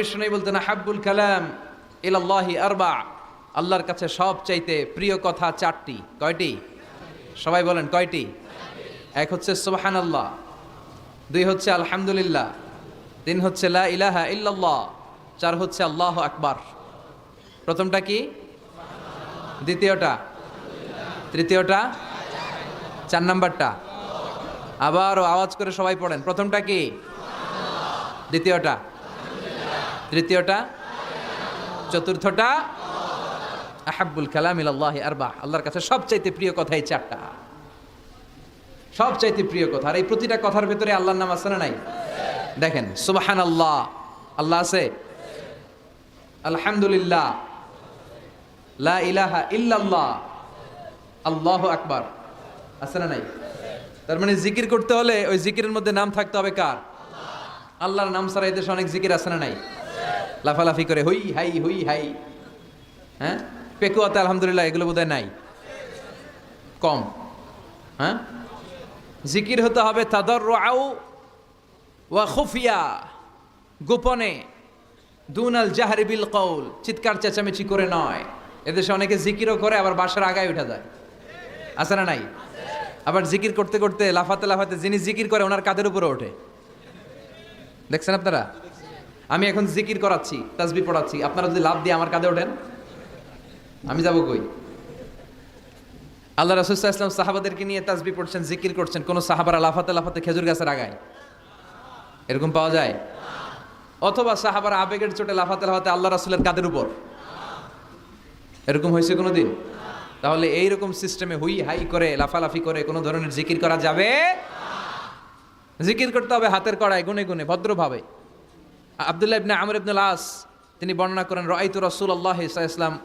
কৃষ্ণই বলতেন হাব্বুল কালাম ইলাল্লাহি আরবা, আল্লাহর কাছে সবচাইতে প্রিয় কথা চারটি। কয়টি? সবাই বলেন কয়টি? এক হচ্ছে সুবহানাল্লাহ, দুই হচ্ছে আলহামদুলিল্লাহ, তিন হচ্ছে লা ইলাহা ইল্লাল্লাহ, চার হচ্ছে আল্লাহু আকবার। প্রথমটা কি? দ্বিতীয়টা? তৃতীয়টা? চার নাম্বারটা? আবারও আওয়াজ করে সবাই পড়েন। প্রথমটা কি? দ্বিতীয়টা? তৃতীয়টা? চতুর্থটা? আহাব্বুল কালাম ইলাল্লাহি আরবা, আল্লাহর কাছে সবচাইতে প্রিয় কথা এই চারটা, সবচাইতে প্রিয় কথা। আর এই প্রতিটা কথার ভেতরে আল্লাহর নাম আছে না নাই? দেখেন, সুবহানাল্লাহ আল্লাহ আছে, আলহামদুলিল্লাহ, লা ইলাহা ইল্লাল্লাহ, আল্লাহু আকবার আছে না নাই? তার মানে জিকির করতে হলে ওই জিকিরের মধ্যে নাম থাকতে হবে কার? আল্লাহর নাম ছাড়া এদেশে অনেক জিকির আছে না নাই? লাফালাফি করে হুই হাই হুই হাই, হ্যাঁ, পেকুয়াতে আলহামদুলিল্লাহ, এগুলো বোধহয় নাই, কম। হ্যাঁ, জিকির হতে হবে তাদাররুআ ওয়া খুফিয়া, গোপনে, দুনাল জাহরি বিল কওল, চিৎকার চেঁচামেচি করে নয়। এদেশে অনেকে জিকিরও করে আবার বাসার আগায় উঠে যায়, আছে না নাই? আবার জিকির করতে করতে লাফাতে লাফাতে যিনি জিকির করে ওনার কাঁধের উপরে ওঠে, দেখছেন আপনারা? আমি এখন জিকির করাচ্ছি, তাসবিহ পড়াচ্ছি, আপনারা যদি লাভ দিয়ে আমার কাঁধে ওঠেন, আমি যাব কই? আল্লাহ রাসূল সাল্লাল্লাহু আলাইহি ওয়াসাল্লাম সাহাবাদেরকে নিয়ে তাসবিহ পড়ছেন, জিকির করছেন, কোন সাহাবারা লাফাতে লাফাতে খেজুর গাছের আগায়, এরকম পাওয়া যায়? অথবা সাহাবারা আবেগের চোটে লাফাতে লাফাতে আল্লাহ রাসূলের কাঁধের উপর, এরকম হয়েছে কোনোদিন? তাহলে এইরকম সিস্টেমে হুই হাই করে লাফালাফি করে কোনো ধরনের জিকির করা যাবে? জিকির করতে হবে হাতের কড়ায়, গুনে গুনে, ভদ্রভাবে। আব্দুল্লাহ ইবনে আমর ইবনে আল-আস তিনি বর্ণনা করেন, রাআইতু রাসূলুল্লাহ সাল্লাল্লাহু আলাইহি ওয়াসাল্লাম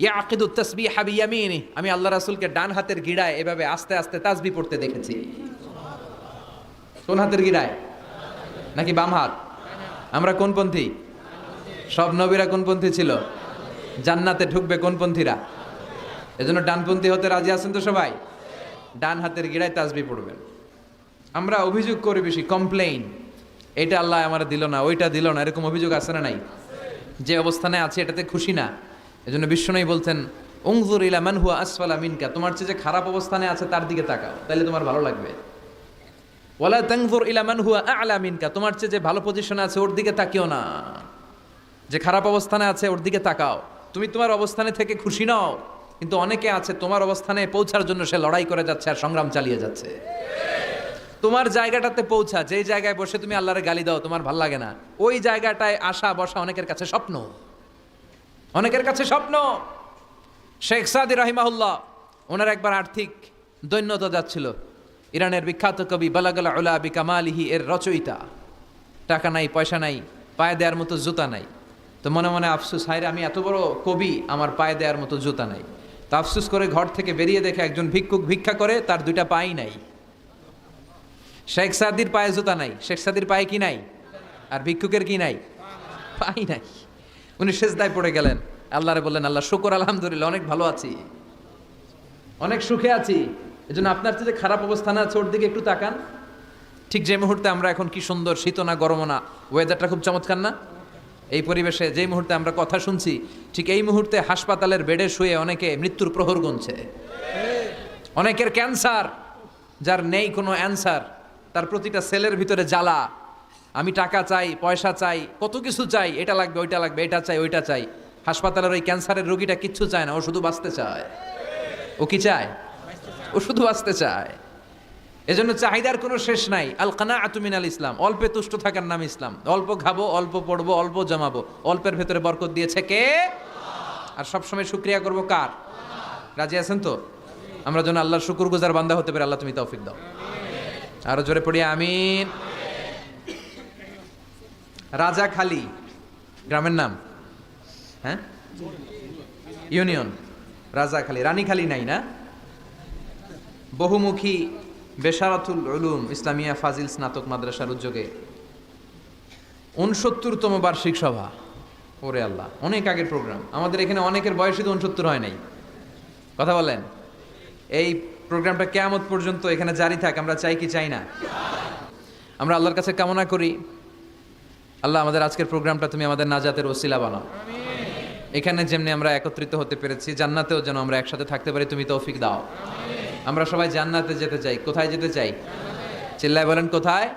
ইয়াকিদু তাসবিহা বিয়ামিনি, আমি আল্লাহ রাসূলকে ডান হাতের গিড়ায় এভাবে আস্তে আস্তে তাসবিহ পড়তে দেখেছি। কোন হাতের গিড়ায়? নাকি বাম হাত? আমরা কোন পন্থী? সব নবীরা কোন পন্থী ছিল? জান্নাতে ঢুকবে কোন পন্থীরা? এজন্য ডানপন্থী হতে রাজি আছেন তো সবাই? ডান হাতের গিড়ায় তাসবিহ পড়বেন। আমরা অভিযোগ করি বেশি, কমপ্লেইন, এটা আল্লাহ আমার দিল না, ওইটা দিল না, এরকম অভিযোগ আছে না নাই? যে অবস্থানে আছে এটাতে খুশি না। এজন্য বিশ্বনবী বলছেন, উনজুর ইলা মান হুয়া আসফালা মিনকা, তোমার চেয়ে যে খারাপ অবস্থানে আছে তার দিকে তাকাও, তাহলে তোমার ভালো লাগবে। ওয়ালা তানজুর ইলা মান হুয়া আ'লা মিনকা, তোমার চেয়ে যে ভালো পজিশনে আছে ওর দিকে তাকিও না, যে খারাপ অবস্থানে আছে ওর দিকে তাকাও। তুমি তোমার অবস্থানে থেকে খুশি নাও, কিন্তু অনেকে আছে তোমার অবস্থানে পৌঁছার জন্য সে লড়াই করে যাচ্ছে আর সংগ্রাম চালিয়ে যাচ্ছে। তোমার জায়গাটাতে পৌঁছা, যেই জায়গায় বসে তুমি আল্লাহরে গালি দাও তোমার ভাল লাগে না, ওই জায়গাটায় আসা বসা অনেকের কাছে স্বপ্ন, অনেকের কাছে স্বপ্ন। শেখ সাদি রাহিমাহুল্লাহ, ওনার একবার আর্থিক দৈন্যতা যাচ্ছিল। ইরানের বিখ্যাত কবি বালাগাল উলা বিকামালিহি এর রচয়িতা, টাকা নাই, পয়সা নাই, পায়ে দেওয়ার মতো জুতা নাই। তো মনে মনে আফসুস, হায়রে আমি এত বড় কবি, আমার পায়ে দেওয়ার মতো জুতা নাই। তো আফসুস করে ঘর থেকে বেরিয়ে দেখে একজন ভিক্ষুক ভিক্ষা করে, তার দুইটা পাই নাই। শেখ সাদির পায়ে জুতা নাই, শেখ সাদির পায়ে কি নাই? আর ভিক্ষুকের কি নাই? পাই নাই। উনি সেজদায় পড়ে গেলেন, আল্লাহরে বললেন, আল্লাহ শুকর আলহামদুলিল্লাহ, অনেক ভালো আছি, অনেক সুখে আছি। এজন্য আপনার যে খারাপ অবস্থানে আছে ওর দিকে একটু তাকান। ঠিক যে মুহূর্তে আমরা এখন, কি সুন্দর, শীত না গরম না, ওয়েদারটা খুব চমৎকার না? এই পরিবেশে যেই মুহূর্তে আমরা কথা শুনছি, ঠিক এই মুহূর্তে হাসপাতালের বেডে শুয়ে অনেকে মৃত্যুর প্রহর গুনছে। অনেকের ক্যান্সার, যার নেই কোনো অ্যান্সার, তার প্রতিটা সেলের ভিতরে জ্বালা, আমি টাকা চাই, পয়সা চাই, কত কিছু চাই, এটা লাগবে, ওইটা লাগবে, এটা চাই, ওইটা চাই। হাসপাতালের ওই ক্যান্সারের রোগীটা কিচ্ছু চায় না, ও শুধু বাঁচতে চায়। ও কি চায়? ও শুধু বাঁচতে চায়। এজন্য চাহিদার কোনো শেষ নাই। আল কানাআতু মিনাল ইসলাম, অল্পে তুষ্ট থাকার নাম ইসলাম। অল্প খাবো, অল্প পড়বো, অল্প জমাবো, অল্পের ভেতরে বরকত দিয়েছে কে? আর সবসময় শুকরিয়া করবো কার? রাজি আছেন তো? আমরা যেন আল্লাহর শুকরগুজার বান্দা হতে পারি। আল্লাহ তুমি তৌফিক দাও। আরো জোরে পড়ি আমিন। রাজাখালী গ্রামের নাম, হ্যাঁ, ইউনিয়ন রাজাখালী, রানীখালী নাই না? বহুমুখী বেশারাতুল উলুম ইসলামিয়া ফাজিল স্নাতক মাদ্রাসার উদ্যোগে 69তম বার্ষিক সভা। ওরে আল্লাহ, অনেক আগের প্রোগ্রাম। আমাদের এখানে অনেকের বয়সই তো 69 হয় নাই। কথা বলেন, এই প্রোগ্রামটা কিয়ামত পর্যন্ত এখানে জারি থাক, আমরা চাই কি চাই না? আমরা আল্লাহর কাছে কামনা করি আল্লাহ আমাদের আজকের প্রোগ্রামটা তুমি আমাদের নাজাতের ওসিলা বানাও। এখানে যেমনি আমরা একত্রিত হতে পেরেছি, জান্নাতেও যেন আমরা একসাথে থাকতে পারি, তুমি তৌফিক দাও। আমরা সবাই জান্নাতে যেতে চাই। কোথায় যেতে চাই? চিল্লায় বলেন কোথায়?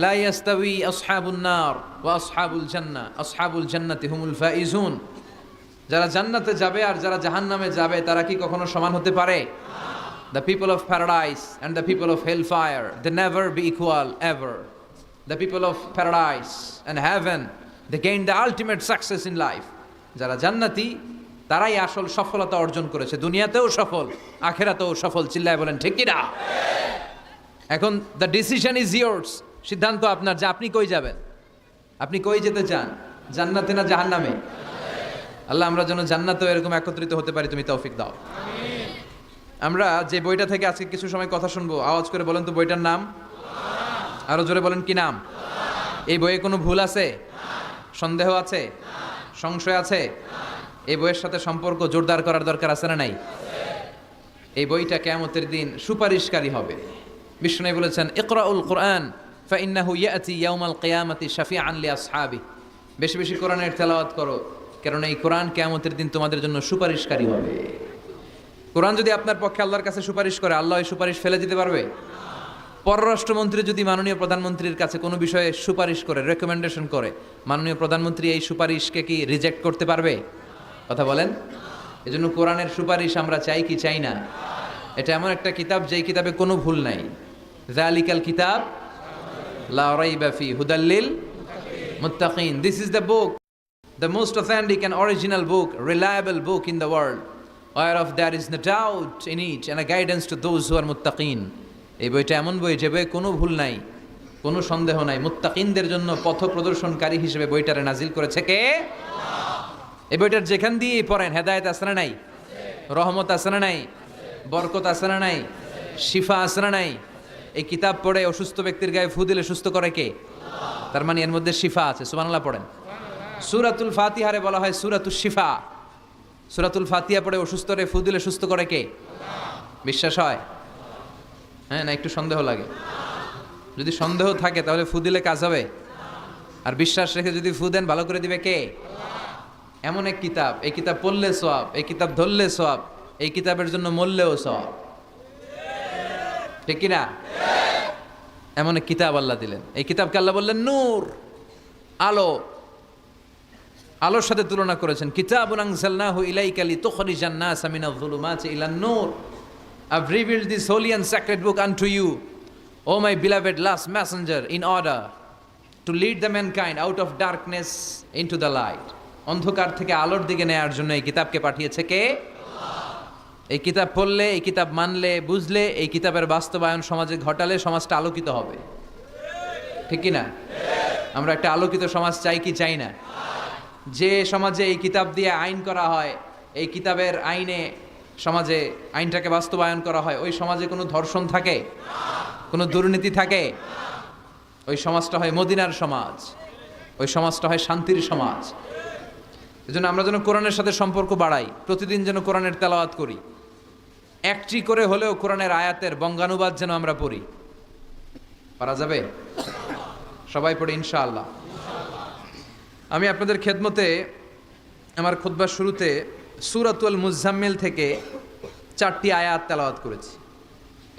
লা ইয়াস্তাবি আসহাবুন নার ওয়া আসহাবুল জান্নাহ, আসহাবুল জান্নাতি হুমুল ফাইজুন। যারা জান্নাতে যাবে আর যারা জাহান্নামে যাবে তারা কি কখনো সমান হতে পারে? The people of paradise and the people of hellfire, they never be equal ever. The people of paradise and heaven, they gain the ultimate success in life. যারা জান্নাতি তারাই আসল সফলতা অর্জন করেছে, দুনিয়াতেও সফল, আখেরাতেও সফল। চিল্লায় বলেন ঠিক কি না? এখন the decision is yours, সিদ্ধান্ত আপনার যে আপনি কই যাবেন, আপনি কই যেতে চান, জান্নাতে না জাহান্নামে? আল্লাহ আমরা যেন জান্নাতেও এরকম একত্রিত হতে পারি, তুমি তৌফিক দাও। আমরা যে বইটা থেকে আজকে কিছু সময় কথা শুনবো, আওয়াজ করে বলেন তো বইটার নাম, আরো জোরে বলেন কি নাম? এই বইয়ে কোনো ভুল আছে? সন্দেহ আছে? সংশয় আছে? এই বইয়ের সাথে সম্পর্ক জোরদার করার দরকার আছে না নাই? এই বইটা কিয়ামতের দিন সুপারিশকারী হবে। বিষ্ণু বলেছেন ইকরাউল কুরআন ফাইন্নাহু ইয়াতি ইয়াউমাল কিয়ামাতি শাফিআন লিআসহাবি। বেশি বেশি কোরআনের তেলাওয়াত করো, কারণ এই কোরআন কিয়ামতের দিন তোমাদের জন্য সুপারিশকারী হবে। কোরআন যদি আপনার পক্ষে আল্লাহর কাছে সুপারিশ করে, আল্লাহ এই সুপারিশ ফেলে দিতে পারবে? পররাষ্ট্রমন্ত্রী যদি মাননীয় প্রধানমন্ত্রীর কাছে কোনো বিষয়ে সুপারিশ করে, রেকমেন্ডেশন করে, মাননীয় প্রধানমন্ত্রী এই সুপারিশকে কি রিজেক্ট করতে পারবে? কথা বলেন। এজন্য কোরআনের সুপারিশ আমরা চাই কি চাই না? এটা এমন একটা কিতাব যেই কিতাবে কোনো ভুল নাই। যালিকাল কিতাব লা রাইবা ফি হুদাল লিল মুত্তাকিন। This is the book, the most authentic and original book, reliable book in the world, whereof there is no doubt in it and a guidance to those who are muttaqin. এই বইটা এমন বই যে বইয়ে কোনো ভুল নাই, কোনো সন্দেহ নাই। মুত্তাকিনদের জন্য পথ প্রদর্শনকারী হিসেবে বইটারে নাজিল করেছে কে? এই বইটার যেখান দিয়েই পড়েন হেদায়েত আছে না নাই? রহমত আছে না নাই? বরকত আছে না নাই? শিফা আছে না নাই? এই কিতাব পড়ে অসুস্থ ব্যক্তির গায়ে ফু দিলে সুস্থ করে কে? তার মানে এর মধ্যে শিফা আছে। সুবহানাল্লাহ পড়েন। সূরাতুল ফাতিহারে বলা হয় সূরাতুশ শিফা। সূরাতুল ফাতিহা পড়ে অসুস্থরে ফু দিলে সুস্থ করে কে? বিশ্বাস হয়? হ্যাঁ না একটু সন্দেহ লাগে? যদি সন্দেহ থাকে তাহলে ফু দিলে কাজ হবে? আর বিশ্বাস রেখে যদি ফু দেন ভালো করে দিবে কে? এমন এক কিতাব, এই কিতাব পড়লে সওয়াব, এই কিতাব ধরলে সওয়াব, এই কিতাবের জন্য মরলেও সওয়াব। ঠিক কি না? এমন এক কিতাব আল্লাহ দিলেন। এই কিতাবকে আল্লাহ বললেন নূর, আলো। আলোর সাথে তুলনা করেছেন। কিতাবুন আনজালনাহু ইলাইকা লিতুখরিজান নাসা মিনাজ-যুলুমাতি ইলান নূর। I've revealed this holy and sacred book unto you, O my beloved last messenger, in order to lead the mankind out of darkness into the light. অন্ধকার থেকে আলোর দিকে নেয়ার জন্য এই কিতাবকে পাঠিয়েছে কে? আল্লাহ। এই কিতাব পড়লে, এই কিতাব মানলে, বুঝলে, এই কিতাবের বাস্তবায়ন সমাজে ঘটালে সমাজটা আলোকিত হবে। ঠিক কি না? আমরা একটা আলোকিত সমাজ চাই কি চাই না? যে সমাজে এই কিতাব দিয়ে আইন করা হয়, এই কিতাবের আইনে সমাজে আইনটাকে বাস্তবায়ন করা হয়, ওই সমাজে কোনো ধর্ষণ থাকে, কোনো দুর্নীতি থাকে, ওই সমাজটা হয় মদিনার সমাজ, ওই সমাজটা হয় শান্তির সমাজ। এজন্য আমরা যেন কোরআনের সাথে সম্পর্ক বাড়াই, প্রতিদিন যেন কোরআনের তেলাওয়াত করি, একটি করে হলেও কোরআনের আয়াতের বঙ্গানুবাদ যেন আমরা পড়ি। পারা যাবে? সবাই পড়ে ইনশাআল্লাহ। আমি আপনাদের খেদমতে আমার খুতবার শুরুতে সূরাতুল মুজাম্মিল থেকে 4টি আয়াত তেলাওয়াত করেছি।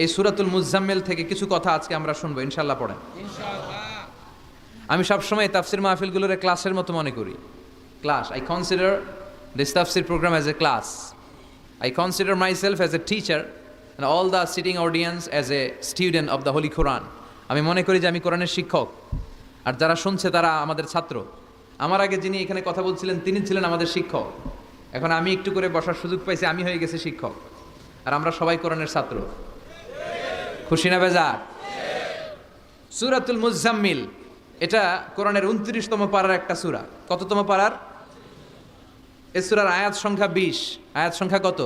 এই সূরাতুল মুজাম্মিল থেকে কিছু কথা আজকে আমরা শুনবো ইনশাআল্লাহ। পড়েন ইনশাআল্লাহ। আমি সবসময় তাফসির মাহফিলগুলোর ক্লাসের মতো মনে করি। Class, I consider this tafsir program as a class. I consider myself as a teacher and all the sitting audience as a student of the Holy Quran. আমি মনে করি যে আমি কোরআনের শিক্ষক, আর যারা শুনছে তারা আমাদের ছাত্র। আমার আগে যিনি এখানে কথা বলছিলেন তিনি ছিলেন আমাদের শিক্ষক। এখন আমি একটু করে বসার সুযোগ পাইছি, আমি হয়ে গেছি শিক্ষক, আর আমরা সবাই কোরআনের ছাত্র। খুশি না বেজার? সূরাতুল মুজাম্মিল এটা কোরআনের 29তম পারার একটা সূরা। কততম পারার? এই সূরার আয়াত সংখ্যা 20। আয়াত সংখ্যা কত?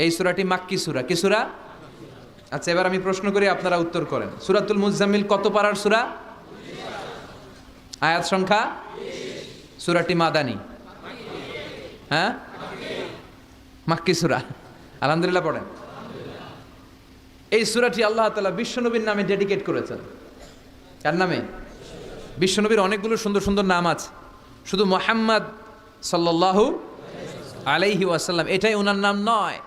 এই সূরাটি মাক্কি সূরা। কি সূরা? আচ্ছা, এবার আমি প্রশ্ন করি, আপনারা উত্তর করেন। সূরাতুল মুজাম্মিল কত পারার সূরা? আয়াত সংখ্যা? সূরাটি মাদানী? হ্যাঁ, মাক্কি সূরা। আলহামদুলিল্লাহ পড়েন। এই সূরাটি আল্লাহ তাআলা বিশ্বনবীর নামে ডেডিকেট করেছেন। কার নামে? বিশ্বনবীর অনেকগুলো সুন্দর সুন্দর নাম আছে, শুধু মুহাম্মদ সাল্লাল্লাহু আলাইহি ওয়াসাল্লাম এটাই ওনার নাম নয়,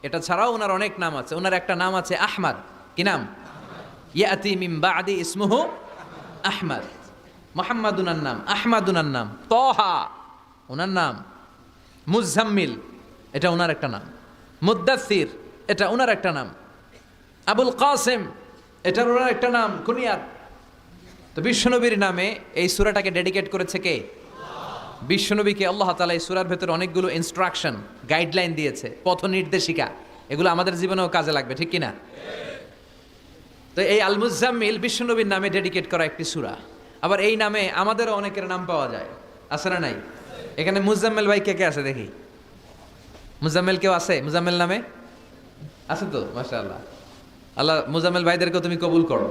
এটা ছাড়াও ওনার অনেক নাম আছে। ওনার একটা নাম আছে আহমদ। কি নাম? ইয়াতি মিন বাদি ইসমুহু আহমদ। মুহাম্মদ ওনার নাম, আহমদ ওনার নাম, তহা ওনার নাম, মুজাম্মিল এটা ওনার একটা নাম, মুদ্দাসির এটা ওনার একটা নাম, আবুল কাসেম এটা ওনার একটা নাম, কুনিয়াত। তো বিশ্বনবীর নামে এই সূরাটাকে ডেডিকেট করেছে কে? বিশ্বনবীকে আল্লাহ তাআলা এই সূরার ভেতরে অনেকগুলো ইনস্ট্রাকশন, গাইডলাইন দিয়েছে, পথ নির্দেশিকা। এগুলো আমাদের জীবনেও কাজে লাগবে, ঠিক কিনা? তো এই আল মুজাম্মিল বিশ্বনবীর নামে ডেডিকেট করা একটি সূরা। আবার এই নামে আমাদেরও অনেকের নাম পাওয়া যায়, আছে না নাই? এখানে মুজাম্মিল ভাই কে কে আছে দেখি? মুজাম্মিল কেউ আছে মুজাম্মিল নামে? আছে তো, মাশাআল্লাহ। আল্লাহ মুজাম্মিল ভাইদেরকেও তুমি কবুল করো।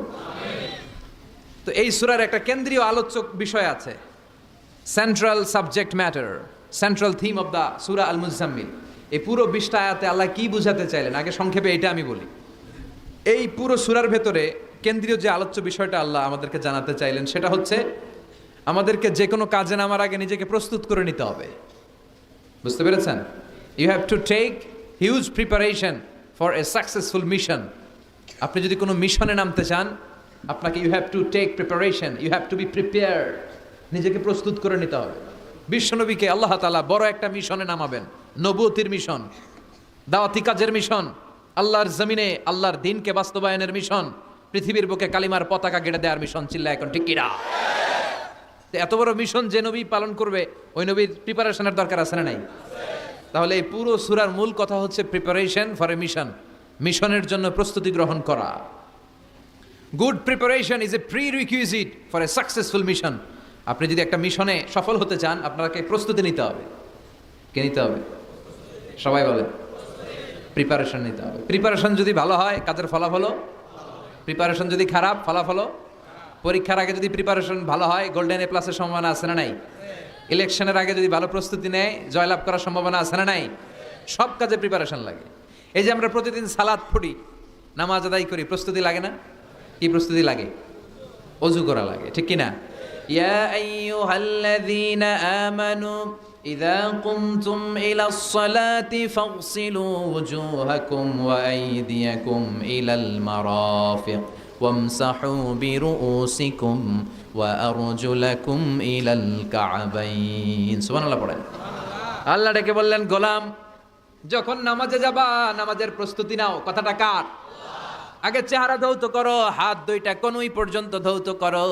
তো এই সূরার একটা কেন্দ্রীয় আলোচ্য বিষয় আছে, central subject matter, central theme of the Surah Al Muzammil. এই পুরো 20টা আয়াতে আল্লাহ কি বুঝাতে চাইলেন, আগে সংক্ষেপে এটা আমি বলি। এই পুরো সূরার ভেতরে কেন্দ্রীয় যে আলোচ্য বিষয়টা আল্লাহ আমাদেরকে জানাতে চাইলেন সেটা হচ্ছে আমাদেরকে যে কোনো কাজে নামার আগে নিজেকে প্রস্তুত করে নিতে হবে। বুঝতে পেরেছেন? You have to take huge preparation for a successful mission. আপনি যদি কোনো মিশনে নামতে চান, আপনাকে you have to take preparation, you have to be prepared. নিজেকে প্রস্তুত করে নিতে হবে। বিশ্বনবীকে আল্লাহ তাআলা বড় একটা মিশনে নামাবেন, নবুয়তির মিশন, দাওয়াতি কাজের মিশন, আল্লাহর জমিনে আল্লাহর দ্বীনকে বাস্তবায়নের মিশন, পৃথিবীর বুকে কালিমার পতাকা গেড়ে দেওয়ার মিশন। চিল্লা এখন ঠিক কিনা? এত বড় মিশন যে নবী পালন করবে, ওই নবীর প্রিপারেশনের দরকার আছে না নাই? তাহলে এই পুরো সূরার মূল কথা হচ্ছে প্রিপারেশন ফর এ মিশন, মিশনের জন্য প্রস্তুতি গ্রহণ করা। Good preparation is a pre-requisite for a successful mission. আপনি যদি একটা মিশনে সফল হতে চান, আপনাকে প্রস্তুতি নিতে হবে। কে নিতে হবে? সবাই বলে প্রিপারেশন নিতে হবে। প্রিপারেশন যদি ভালো হয়, কাজের ফলাফলও। প্রিপারেশন যদি খারাপ, ফলাফলও। পরীক্ষার আগে যদি প্রিপারেশন ভালো হয়, গোল্ডেন এ প্লাসের সম্ভাবনা আছে না নাই? ইলেকশনের আগে যদি ভালো প্রস্তুতি নেয়, জয়লাভ করার সম্ভাবনা আছে না নাই? সব কাজে প্রিপারেশন লাগে। এই যে আমরা প্রতিদিন সালাত পড়ি, নামাজ আদায় করি, প্রস্তুতি লাগে না? কি প্রস্তুতি লাগে? ওযু করা লাগে, ঠিক কিনা? ইয়া আইয়ুহাল্লাযীনা আমানু ইযা কুমতুম ইলাস সালাতি ফাগসিলু ওয়ুজুহাকুম ওয়া আইদিয়াকুম ইলাল মারাফিক ওয়ামসাহু বিরুউসিকুম ওয়া আরজুলাকুম ইলাল কা'বাইন। সুবহানাল্লাহ পড়েন। আল্লাহ ডেকে বললেন, গোলাম যখন নামাজে যাবা, নামাজের প্রস্তুতি নাও। কথাটা কার? আগে চেহারা ধৌত করো, হাত দুইটা কনুই পর্যন্ত ধৌত করো,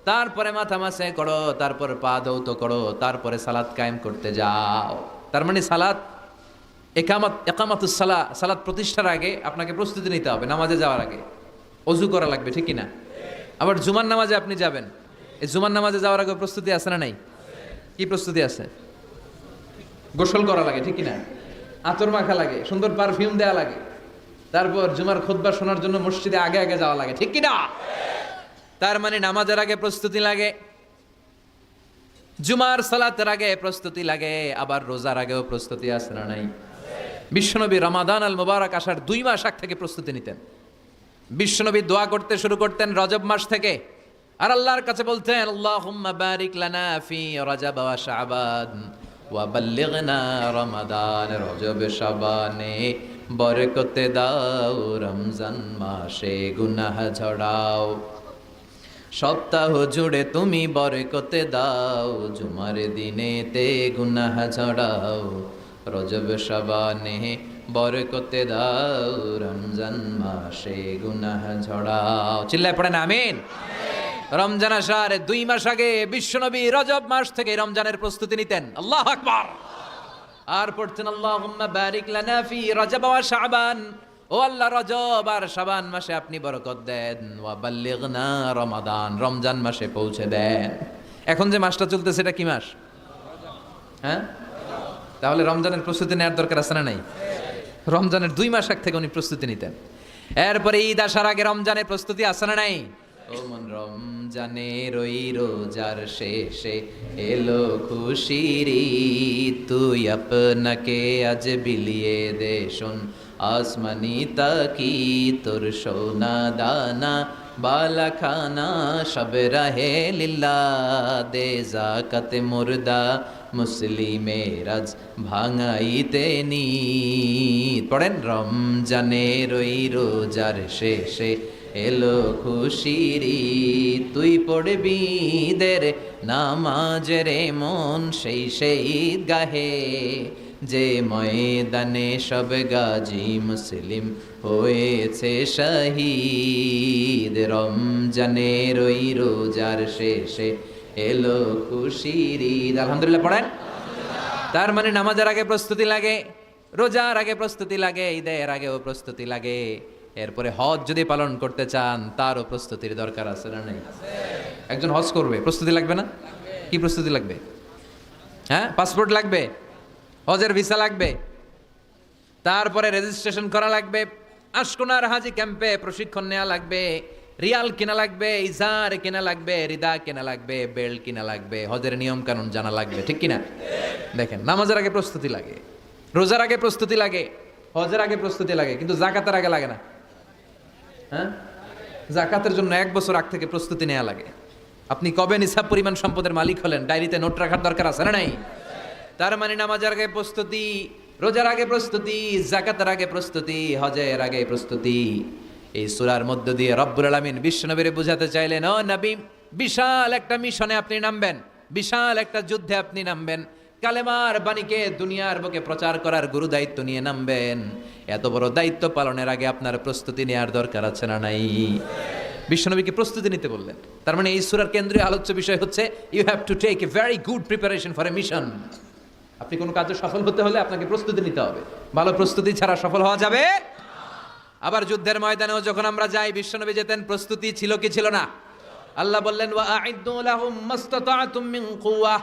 তারপরে মাথা মাসে করো, তারপর পা ধৌত করো, তারপরে সালাত কায়েম করতে যাও। তার মানে সালাত একামাতুস সালাহ, সালাত প্রতিষ্ঠার আগে আপনাকে প্রস্তুতি নিতে হবে। নামাজে যাওয়ার আগে ওযু করা লাগবে, ঠিক কিনা? আবার জুমার নামাজে আপনি যাবেন, এই জুমার নামাজে যাওয়ার আগে প্রস্তুতি আছে না নাই? কি প্রস্তুতি আছে? গোসল করা লাগে, ঠিক কিনা? আতর মাখা লাগে, সুন্দর পারফিউম দেওয়া লাগে, তারপর জুমার খুতবা শোনার জন্য মসজিদে আগে আগে যাওয়া লাগে, ঠিক কিনা? তার মানে নামাজের আগে প্রস্তুতি লাগে, জুমার সালাতের আগে প্রস্তুতি লাগে, আবার রোজার আগেও প্রস্তুতি আছে না নাই? বিশ্বনবী রমাদান আল মুবারক আসার 2 মাস আগ থেকে প্রস্তুতি নিতেন। বিশ্বনবী দোয়া করতে শুরু করতেন রজব মাস থেকে, আর আল্লাহর কাছে বলতেন, আল্লাহুম্মা বারিক লানা ফি রজব ওয়া শাবান ওয়া বাল্লিগনা রমাদান। রজব শাবানে বরকতে দাও, রমজান মাসে গুনাহ ঝরাও। সপ্তাহ জুড়ে তুমি বরকতে দাও, জুমার দিনেতে গুনাহ ঝরাও। রজব শাবানে বরকতে দাও, রমজান মাসে গুনাহ ঝরাও। চিল্লায় পড়েন আমিন। রমজান আসার 2 মাস আগে বিশ্বনবী রজব মাস থেকে রমজানের প্রস্তুতি নিতেন। আল্লাহু আকবার। আর পড়তেন, আল্লাহুম্মা বারিক লানা ফি রজব ওয়া শাবান। ও আল্লাহ, রজব আর শাবান মাসে আপনি বরকত দেন। ওয়া বাল্লিগনা রমাদান, রমজান মাসে পৌঁছে দেন। এখন যে মাসটা চলতেছে এটা কি মাস? হ্যাঁ, তাহলে রমজানের প্রস্তুতি নেওয়ার দরকার আছে না নাই? রমজানের 2 মাস আগ থেকে উনি প্রস্তুতি নিতেন। এরপরে ঈদ আসার আগে রমজানের প্রস্তুতি আছে না নাই? ও মন রমজানের ওই রোজার শেষে এলো খুশির ঈদ, তুই আপনাকে আজ বিলিয়ে দে শোন আসমানি তাকি, তোর সোনা দানা বালা খানা সব রাহে লিল্লা, দে জাকাতে মুর্দা মুসলিমেরাজ ভাঙাইতে নিত। পড়েন, রমজানের ওই রোজার শেষে এলো খুশির ঈদ, তুই পড়বি দের নামাজের মন সেই ঈদ গাহে, যে ময়দানে সব গাজী মুসলিম হয়েছে শহীদ, রমজানের ওই রোজার শেষে এলো খুশির ঈদ। আলহামদুলিল্লাহ পড়েন। তার মানে নামাজের আগে প্রস্তুতি লাগে, রোজার আগে প্রস্তুতি লাগে, ঈদের আগেও প্রস্তুতি লাগে। এরপরে হজ যদি পালন করতে চান তারও প্রস্তুতির দরকার আছে না নাই? একজন হজ করবে, প্রস্তুতি লাগবে না? কি প্রস্তুতি লাগবে? হ্যাঁ, পাসপোর্ট লাগবে, হজের ভিসা লাগবে, তারপরে রেজিস্ট্রেশন করা লাগবে, আশকোনার হাজি ক্যাম্পে প্রশিক্ষণ নেওয়া লাগবে, রিয়াল কিনা লাগবে, ইজার কিনা লাগবে, রিদা কিনা লাগবে, বেল্ট কিনা লাগবে, হজের নিয়ম কানুন জানা লাগবে, ঠিক কিনা? দেখেন, নামাজের আগে প্রস্তুতি লাগে, রোজার আগে প্রস্তুতি লাগে, হজের আগে প্রস্তুতি লাগে, কিন্তু জাকাতের আগে লাগে না। হ্যাঁ, জাকাতের জন্য 1 বছর আগ থেকে প্রস্তুতি নেওয়া লাগে। আপনি কবে নিসাব পরিমাণ সম্পদের মালিক হলেন, ডায়েরিতে নোট রাখার দরকার আছে না নাই? তার মানে নামাজের আগে প্রস্তুতি, রোজার আগে প্রস্তুতি, জাকাতের আগে প্রস্তুতি, হজের আগে প্রস্তুতি। এই সূরার মধ্য দিয়ে রব্বুল আলামিন বিশ্বনবীরে বুঝাতে চাইলেন, ও নবী, বিশাল একটা মিশনে আপনি নামবেন, বিশাল একটা যুদ্ধে আপনি নামবেন, কালেমার বাণীকে দুনিয়ার বুকে প্রচার করার গুরু দায়িত্ব নিয়ে নামবেন। এত বড় দায়িত্ব পালনের আগে আপনার প্রস্তুতি নেওয়ার দরকার আছে না নাই? বিশ্বনবীকে প্রস্তুতি নিতে বললেন। তার মানে এই সূরার কেন্দ্রীয় আলোচ্য বিষয় হচ্ছে, you have to take a very good preparation for a mission. আপনি কোনো কাজে সফল হতে হলে আপনাকে প্রস্তুতি নিতে হবে, ভালো প্রস্তুতি ছাড়া সফল হওয়া যাবে। আবার যুদ্ধের ময়দানেও যখন আমরা যাই, বিশ্বনবী যেতেন, প্রস্তুতি ছিল কি ছিল না? আল্লাহ বললেন, ওয়া আ'ইদ্দু লাহুম মাসতাতা'তুম মিন কুওয়াহ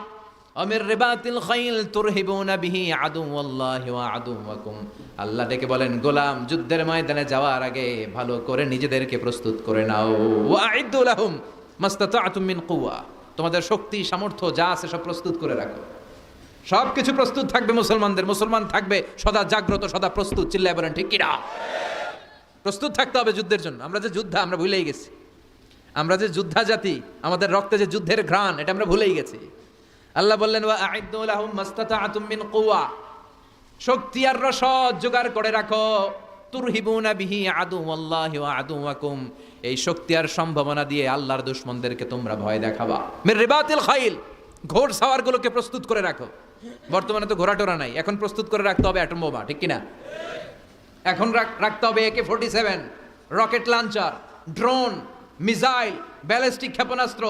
ওয়া মির রিবাতিল খাইল তুরহিবুনা বিহি আদুওয়াল্লাহি ওয়া আদুওয়াকুম। আল্লাহ ডেকে বলেন, গোলাম, যুদ্ধের ময়দানে যাওয়ার আগে ভালো করে নিজেদেরকে প্রস্তুত করে নাও। ওয়া আ'ইদ্দু লাহুম মাসতাতা'তুম মিন কুওয়াহ, তোমাদের শক্তি সামর্থ্য যা আছে সব প্রস্তুত করে রাখো। সব কিছু প্রস্তুত থাকবে মুসলমানদের, মুসলমান থাকবে সদা জাগ্রত, সদা প্রস্তুত। চিল্লায় বলেন ঠিক কিনা? প্রস্তুত থাকতে হবে যুদ্ধের জন্য। আমরা যে যোদ্ধা, আমরা ভুলেই গেছি। আমরা যে যোদ্ধা জাতি, আমাদের রক্তে যে যুদ্ধের ঘ্রাণ, এটা আমরা ভুলেই গেছি। আল্লাহ বললেন, ওয়া আ'ইদ্দু লাহুম মাসতাতা'তুম মিন কুওয়া, শক্তি আর রসদ জোগাড় করে রাখো। তুরহিবুনা বিহি আদুওয়াল্লাহি ওয়া আদুওয়াকুম, এই শক্তি আর সম্ভাবনা দিয়ে আল্লাহর দুশমনদেরকে তোমরা ভয় দেখাবা। মির রিবাতিল খাইল, ঘোড় সাওয়ারগুলোকে প্রস্তুত করে রাখো। বর্তমানে তো ঘোড়া টোরা নাই, এখন প্রস্তুত করে রাখতে হবে অ্যাটম বোমা, ঠিক কিনা? এখন রাখতে হবে AK-47, rocket launcher, drone, missile, ballistic ক্ষেপণাস্ত্র,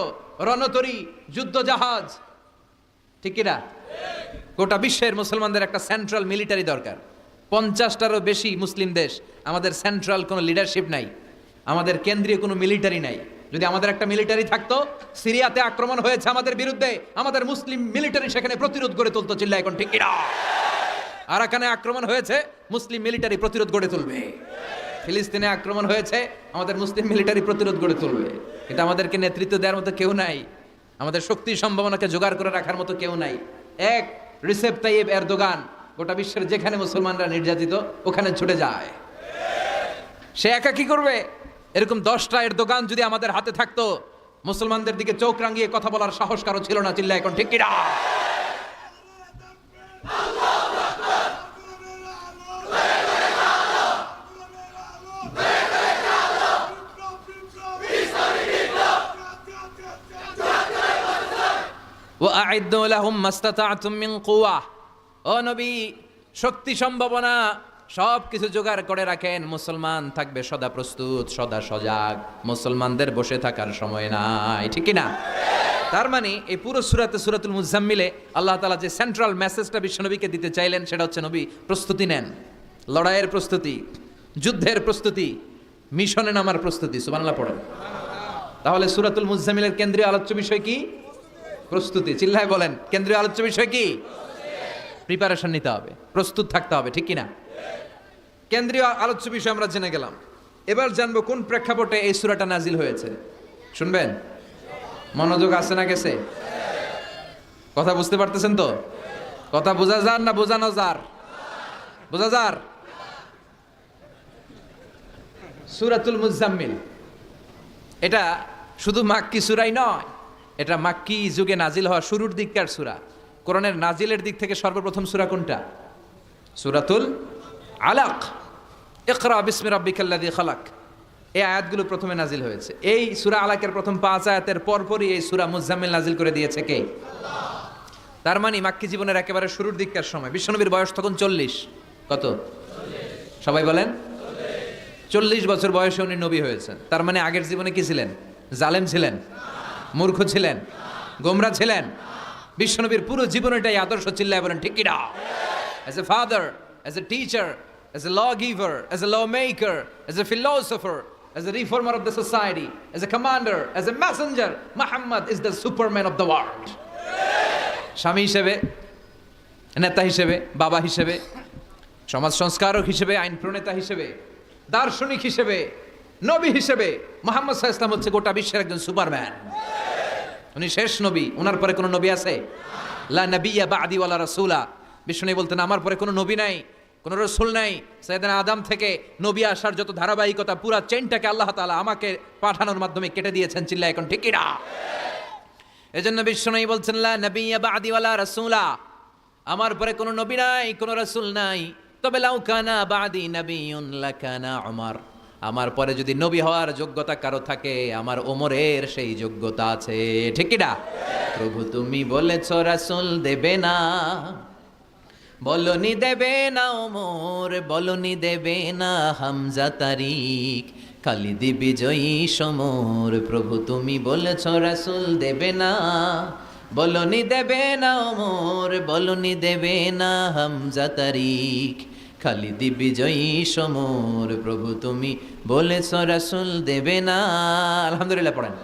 রণতরী, যুদ্ধ জাহাজ, ঠিক কিনা? গোটা বিশ্বের মুসলমানদের একটা সেন্ট্রাল মিলিটারি দরকার। 50টারও বেশি মুসলিম দেশ, আমাদের সেন্ট্রাল কোনো লিডারশিপ নাই, আমাদের কেন্দ্রীয় কোনো মিলিটারি নাই। যদি আমাদের একটা মিলিটারি থাকতো, সিরিয়াতে আক্রমণ হয়েছে আমাদের বিরুদ্ধে, আমাদের মুসলিম মিলিটারি সেখানে প্রতিরোধ গড়ে তুলতো। চিল্লা এখন ঠিক কিনা? আরাকানে আক্রমণ হয়েছে, মুসলিম মিলিটারি প্রতিরোধ গড়ে তুলবে। ফিলিস্তিনে আক্রমণ হয়েছে, আমাদের মুসলিম মিলিটারি প্রতিরোধ গড়ে তুলবে। কিন্তু আমাদেরকে নেতৃত্ব দেওয়ার মতো কেউ নাই, আমাদের শক্তি সম্ভাবনাকে জোগাড় করে রাখার মতো কেউ নাই। এক রিসেপ তাইয়েব এরদোগান গোটা বিশ্বের যেখানে মুসলমানরা নির্যাতিত ওখানে ছুটে যায়। সে একা কি করবে? এরকম 10টা এরদোগান যদি আমাদের হাতে থাকতো, মুসলমানদের দিকে চোখ রাঙিয়ে কথা বলার সাহস কারো ছিল না। চিল্লা এখন ঠিক কিনা? ওয়া'আইদ্দু লাহুম মাসতাতা'তুম মিন কুওয়া, ও নবী, শক্তি সম্ভাবনা সব কিছু জোগাড় করে রাখেন। মুসলমান থাকবে সদা প্রস্তুত, সদা সজাগ। মুসলমানদের বসে থাকার সময় নাই, ঠিক কিনা? তার মানে এই পুরো সূরাতে, সূরাতুল মুজাম্মিলে আল্লাহ তাআলা যে সেন্ট্রাল মেসেজটা বিশ্বনবীকে দিতে চাইলেন সেটা হচ্ছে, নবী প্রস্তুতি নেন। লড়াইয়ের প্রস্তুতি, যুদ্ধের প্রস্তুতি, মিশনে নামার প্রস্তুতি। সুবহানাল্লাহ পড়েন। তাহলে সূরাতুল মুজাম্মিলের কেন্দ্রীয় আলোচ্য বিষয় কি? প্রস্তুতি। চিল্লায় বলেন, কেন্দ্রীয় আলোচ্য বিষয় কি? প্রিপারেশন নিতে হবে, প্রস্তুত থাকতে হবে, ঠিক কিনা? কেন্দ্রীয় আলোচ্য বিষয় আমরা জেনে গেলাম। এবার জানবো কোন প্রেক্ষাপটে এই সূরাটা নাজিল হয়েছে। শুনবেন? মনোযোগ আছে না গেছে? কথা বুঝতে পারতেছেন তো? কথা বোঝা যার না বোঝানো যার? বোঝা যার? সূরাতুল মুজাম্মিল এটা শুধু মাক্কি সূরাই নয়, এটা মাক্কি যুগে নাজিল হওয়া শুরুর দিককার সূরা। কোরআনের নাজিলের দিক থেকে সর্বপ্রথম সূরা কোনটা? সূরাতুল আলাক। ইকরা বিসমি রাব্বিকাল্লাযী খালাক, এই আয়াতগুলো প্রথমে নাজিল হয়েছে। এই সূরা আলাকের প্রথম 5 আয়াতের পরপরই এই সূরা মুজাম্মিল নাজিল করে দিয়েছে কে? তার মানে মাক্কি জীবনের একেবারে শুরুর দিককার সময়। বিশ্বনবীর বয়স তখন 40। কত? সবাই বলেন। 40 বছর বয়সে উনি নবী হয়েছেন। তার মানে আগের জীবনে কি ছিলেন? জালেম ছিলেন, মূর্খ ছিলেন, গোমরা ছিলেন। বিশ্বনবীর পুরো জীবনটাই আদর্শ। চিল্লায় বলেন ঠিক কি না? As a father, as a teacher, as a lawgiver, as a lawmaker, as a philosopher, as a reformer of the society, as a commander, as a messenger, Muhammad is the superman of the world. স্বামী হিসেবে, নেতা হিসেবে, বাবা হিসেবে, সমাজ সংস্কারক হিসেবে, আইন প্রণেতা হিসেবে, দার্শনিক হিসেবে, নবী হিসেবে মুহাম্মদ সাল্লাল্লাহু আলাইহি ওয়াসাল্লাম হচ্ছে গোটা বিশ্বের একজন সুপারম্যান। উনি শেষ নবী। ওনার পরে কোনো নবী আছে? লা নাবিয়্যা বা'দি ওয়ালা রাসূলা। বিষ্ণু বলতেন আমার পরে কোনো নবী নাই, কোনো রাসূল নাই। সাইয়েদনা আদম থেকে নবী আসার যত ধারাবাহিকতা, পুরা চেইনটাকে আল্লাহ তাআলা আমাকে পাঠানোর মাধ্যমে কেটে দিয়েছেন। চিল্লায় এখন ঠিক কি না? এজন্য বিষ্ণু বলছেন লা নাবিয়্যা বা'দি ওয়ালা রাসূলা, আমার পরে কোনো নবী নাই, কোনো রাসূল নাই। তবে লাউ কানা বা'দি নাবিয়্যুন লাকানা উমর, আমার পরে যদি নবী হওয়ার যোগ্যতা কারো থাকে, আমার ওমরের সেই যোগ্যতা আছে। ঠিক কি না? প্রভু তুমি বলেছ রাসূল দেবে না, বলনি দেবে না ওমর, বলনি দেবে না হামজা তারিক, খালিদ বিজয়ী সমর। প্রভু তুমি বলেছ রাসূল দেবে না, বলনি দেবে না ওমর, বলনি দেবে না হামজা তারিক, খালিদ বিজয়ী সমর। প্রভু তুমি বলেছ রাসূল দেবে না। আলহামদুলিল্লাহ পড়েন।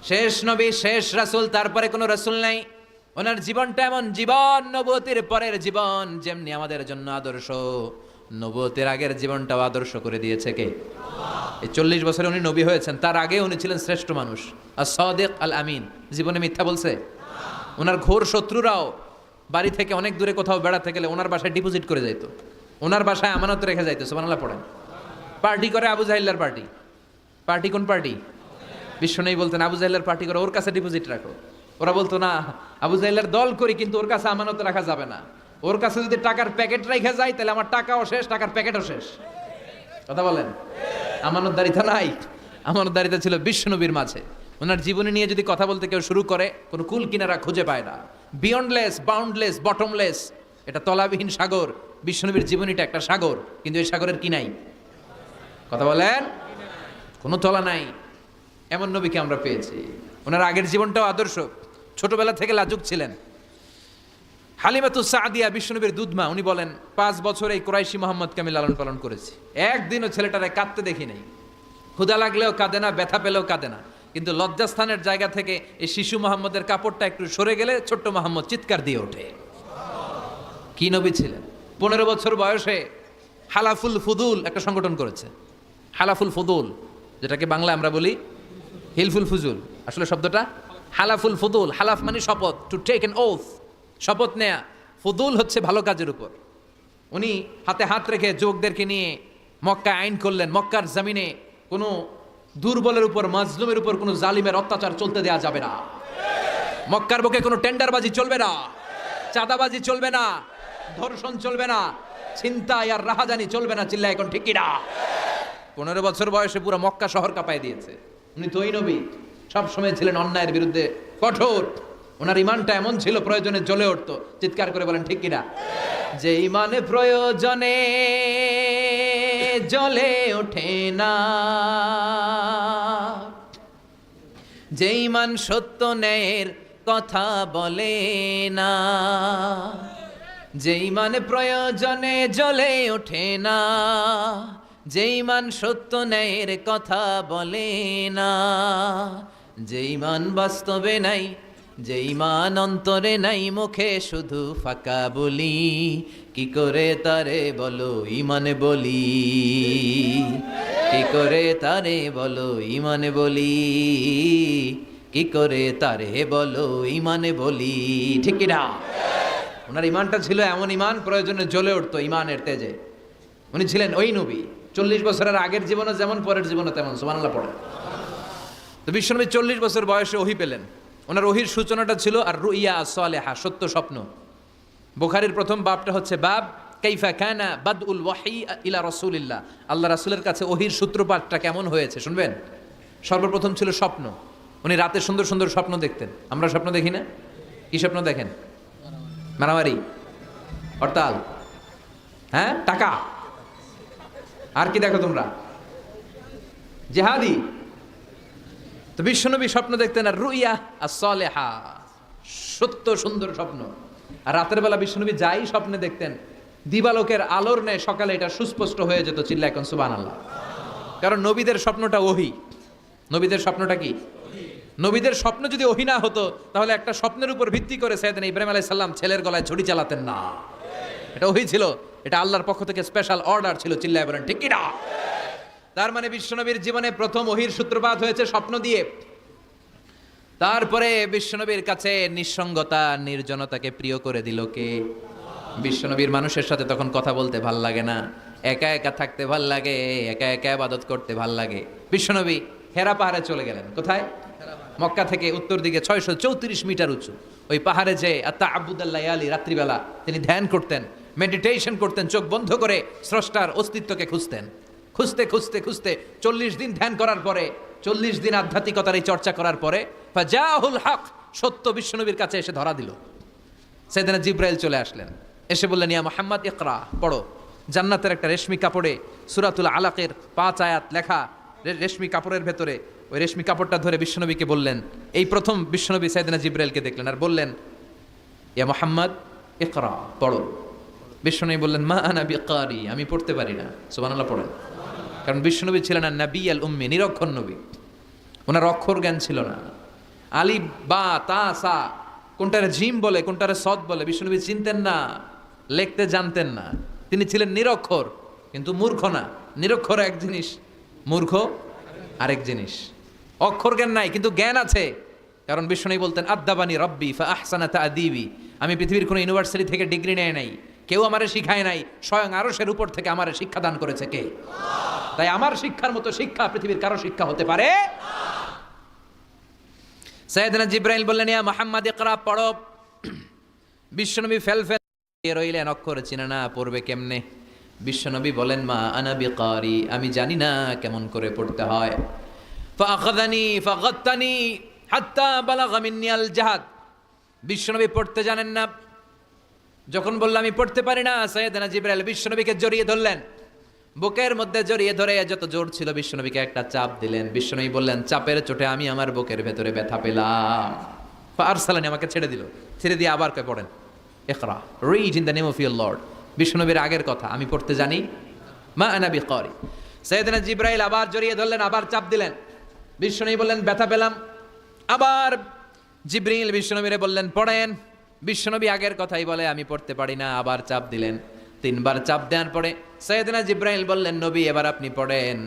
শেষ নবী, শেষ রাসূল, তারপরে কোনো রাসূল নাই। ওনার জীবনটা এমন জীবন, নবুয়তের পরের জীবন যেমনি আমাদের জন্য আদর্শ, নবুয়তের আগের জীবনটাও আদর্শ করে দিয়েছে কে? এই 40 বছরে উনি নবী হয়েছেন। তার আগে উনি ছিলেন শ্রেষ্ঠ মানুষ, as-সাদিক আল-আমিন। জীবনে মিথ্যা বলছে? ওনার ঘোর শত্রুরাও বাড়ি থেকে অনেক দূরে কোথাও বেড়াতে গেলে ওনার বাসায় ডিপোজিট করে যাইতো, ওনার বাসায় আমানত রেখে যাইতো। সুবহানাল্লাহ পড়েন। পার্টি করে আবু জাহিল্লার পার্টি। পার্টি কোন পার্টি? বিশ্বনবী বলতেন আবু জাহিল্লার পার্টি করে ওর কাছে ডিপোজিট রাখো। ওরা বলতো না, আবু জাহিল্লার দল করি কিন্তু ওর কাছে আমানত রাখা যাবে না। ওর কাছে যদি টাকার প্যাকেট রেখে যায় তাহলে আমার টাকাও শেষ, টাকার প্যাকেটও শেষ। কথা বলেন। আমানতদারিতা নাই। আমানতদারিতা ছিল বিশ্বনবীর মাঝে। ওনার জীবনী নিয়ে যদি কথা বলতে কেউ শুরু করে, কোনো কুল কিনারা খুঁজে পায় না। বিয়ন্ডলেস, বাউন্ডলেস, বটমলেস, এটা তলাবিহীন সাগর। বিশ্বনবীর জীবনীটা একটা সাগর, কিন্তু এই সাগরের কি নাই? কথা বলেন। কোনো তলা নাই। এমন নবীকে আমরা পেয়েছি। ওনার আগের জীবনটাও আদর্শ। ছোটবেলা থেকে লাজুক ছিলেন। হালিমাতুস সাদিয়া বিশ্বনবীর দুধমা, উনি বলেন 5 বছর এই কুরাইশি মুহাম্মদকে আমি লালন পালন করেছি। একদিনও ছেলেটারে কাঁদতে দেখি নাই। ক্ষুধা লাগলেও কাঁদে না, ব্যথা পেলেও কাঁদে না। কিন্তু লজ্জাস্থানের জায়গা থেকে এই শিশু মুহাম্মদের কাপড়টা একটু সরে গেলে ছোট্ট মুহাম্মদ চিৎকার দিয়ে ওঠে। কি নবী ছিলেন! 15 বছর বয়সে হালাফুল ফুদুল একটা সংগঠন করেছে। হালাফুল ফুদুল, যেটাকে বাংলা আমরা বলি হিলফুল ফুজুল। আসলে শব্দটা হালাফুল ফুদুল। হালাফ মানে শপথ, টু টেক অ্যান ওথ, শপথ নেয়া। ফুদুল হচ্ছে ভালো কাজের উপর। উনি হাতে হাত রেখে যুবকদেরকে নিয়ে মক্কায় আইন করলেন। মক্কার জমিনে কোনো দুর্বলের উপর, মাজলুমের উপর কোনো জালিমের অত্যাচার চলতে দেয়া যাবে না। মক্কার বুকে কোনো টেন্ডারবাজি চলবে না, চাঁদাবাজি চলবে না, ধর্ষণ চলবে না, ছিনতাই আর রাহাজানি চলবে না। চিল্লায় এখন ঠিক কি না? 15 বছর বয়সে পুরো মক্কা শহর কাঁপায় দিয়েছে। উনি তো ওই নবী, সবসময় ছিলেন অন্যায়ের বিরুদ্ধে কঠোর। ওনার ইমানটা এমন ছিল, প্রয়োজনে জ্বলে উঠতো। চিৎকার করে বলেন ঠিক কিনা? যে ইমানে প্রয়োজনে জ্বলে ওঠে না, যে ইমান সত্য ন্যায়ের কথা বলে না, যে ইমানে প্রয়োজনে জ্বলে ওঠে না, যে ইমান সত্য ন্যায়ের কথা বলে না, যে ইমান বাস্তবে নাই, যে ইমান অন্তরে নাই, মুখে শুধু ফাঁকা বলি, কি করে তারে বলো ইমানে বলি, কি করে তারে বলো ইমানে বলি, কি করে তারে বলো ইমানে বলি। ঠিক কি না? ওনার ইমানটা ছিল এমন ইমান, প্রয়োজনে জ্বলে উঠতো ইমানের তেজে। উনি ছিলেন ওই নবী। 40 বছরের আগের জীবনে যেমন, পরের জীবনে তেমন। সুবহানাল্লাহ পড়ে। তো বিশ্বনবী 40 বছর বয়সে ওহী পেলেন। ওনার ওহীর সূচনাটা ছিল আর রুইয়া সালেহা, সত্য স্বপ্ন। বুখারীর প্রথম বাবটা হচ্ছে বাব কাইফা কানা বাদউল ওয়াহি ইলা রাসূলিল্লাহ, আল্লাহ রাসূলের কাছে ওহীর সূত্রপাতটা কেমন হয়েছে শুনবেন। সর্বপ্রথম ছিল স্বপ্ন। উনি রাতে সুন্দর সুন্দর স্বপ্ন দেখতেন। আমরা স্বপ্ন দেখি না? কি স্বপ্ন দেখেন? মারামারি, হরতাল, হ্যাঁ, টাকা, আর কি দেখো তোমরা? জিহাদি। তো বিশ্বনবী স্বপ্ন দেখতেন আর রুইয়া as-সালেহা, সত্য সুন্দর স্বপ্ন। আর রাতের বেলা বিশ্বনবী যাই স্বপ্নে দেখতেন, দিবালোকের আলোর ন্যায় সকালে এটা সুস্পষ্ট হয়ে যেত। চিল্লায় এখন সুবহানাল্লাহ। কারণ নবীদের স্বপ্নটা ওহী। নবীদের স্বপ্নটা কি? নবীদের স্বপ্ন যদি ওহী না হতো তাহলে একটা স্বপ্নের উপর ভিত্তি করে সাইয়েদনা ইব্রাহিম আলাইহিস সালাম ছেলের গলায় ছুরি চালাতেন না। এটা ওহী ছিল, এটা আল্লাহর পক্ষ থেকে স্পেশাল অর্ডার ছিল। চিল্লায় বলেন ঠিক কি না? তার মানে বিশ্বনবীর জীবনে প্রথম ওহীর সূত্রপাত হয়েছে স্বপ্ন দিয়ে। তারপরে বিশ্বনবীর কাছে নিঃসঙ্গতা, নির্জনতাকে প্রিয় করে দিল কে? বিশ্বনবীর মানুষের সাথে তখন কথা বলতে ভাল লাগে না, একা একা থাকতে ভাল লাগে, একা একা ইবাদত করতে ভাল লাগে। বিশ্বনবী হেরা পাহাড়ে চলে গেলেন। কোথায়? মক্কা থেকে উত্তর দিকে 634 মিটার উঁচু ওই পাহাড়ে যে তাআব্বুদাল লায়ালি, রাত্রিবেলা তিনি ধ্যান করতেন, মেডিটেশন করতেন, চোখ বন্ধ করে স্রষ্টার অস্তিত্বকে খুঁজতেন। খুঁজতে খুঁজতে খুঁজতে 40 দিন ধ্যান করার পরে, 40 দিন আধ্যাত্মিকতার এই চর্চা করার পরে ফাজাহুল হক, সত্য বিশ্বনবীর কাছে এসে ধরা দিল। সাইয়েদনা জিবরাইল চলে আসলেন, এসে বললেন ইয়া মুহাম্মদ ইকরা, পড়ো। জান্নাতের একটা রেশমি কাপড়ে সূরাতুল আলাকের 5 আয়াত লেখা, রেশমি কাপড়ের ভেতরে ওই রেশমি কাপড়টা ধরে বিশ্বনবীকে বললেন। এই প্রথম বিশ্বনবী সাইয়েদনা জিবরাইলকে দেখলেন আর বললেন ইয়া মুহাম্মদ ইকরা, পড়ো। বিশ্বনবী বললেন মা আনা বিকারি, আমি পড়তে পারি না। সুবহানাল্লাহ পড়েন। কারণ বিশ্বনবী ছিলেন আর নবী আল উম্মি, নিরক্ষর নবী। ওনার অক্ষর জ্ঞান ছিল না। আলিফ বা তা সা, কোনটারে জিম বলে কোনটারে সদ বলে বিশ্বনবী চিনতেন না, লিখতে জানতেন না। তিনি ছিলেন নিরক্ষর, কিন্তু মূর্খ না। নিরক্ষর এক জিনিস, মূর্খ আরেক জিনিস। অক্ষর জ্ঞান নাই কিন্তু জ্ঞান আছে। কারণ বিশ্বনবী বলতেন আদ্দাবানি রব্বি ফা আহসানা তা'দীবি, আমি পৃথিবীর কোনো ইউনিভার্সিটি থেকে ডিগ্রি নেয় নাই, কেউ আমারে শিখায় নাই, স্বয়ং আরশের উপর থেকে আমারে শিক্ষা দান করেছে কে? তাই আমার শিক্ষার মতো শিক্ষা পৃথিবীর কারো শিক্ষা হতে পারে না। সাইয়েদনা জিবরাইল বললেন ইয়া মুহাম্মদ ইকরা, পড়ো। বিশ্বনবী ফেল রইলেন, অক্ষর চিনে না, পড়বে কেমনে? বিশ্বনবী বলেন মা আনা বিকারি, আমি জানি না কেমন করে পড়তে হয়। ফাআখাযানি ফাগাত্তানি হাত্তা বালাগা মিন্নি আল জাহাদ, বিশ্বনবী পড়তে জানেন না। যখন বললাম আমি পড়তে পারি না, সাইয়েদনা জিবরাইল বিশ্বনবীকে জড়িয়ে ধরলেন, বুকের মধ্যে জড়িয়ে ধরে যত জোর ছিল বিশ্বনবীকে একটা চাপ দিলেন। বিশ্বনবী বললেন চাপের চোটে আমি আমার বুকের ভেতরে ব্যথা পেলাম। ফারসালানি, আমাকে ছেড়ে দিল। ছেড়ে দিয়ে আবার কয় পড়েন ইকরা, read in the name of your lord. বিশ্বনবীর আগের কথা, আমি পড়তে জানি, মা আনা বিকারি। সাইয়েদনা জিবরাইল আবার জড়িয়ে ধরলেন, আবার চাপ দিলেন। বিশ্বনবী বললেন ব্যথা পেলাম। আবার জিবরিল বিশ্বনবীরে বললেন পড়েন। বিশ্বনবী আগের কথাই বলে আমি পড়তে পারি না, আবার চাপ দিলেন। 3 বার চাপ দেওয়ার পরে সাইয়েদনা জিবরাইল বললেন নবী এবার আপনি পড়েন।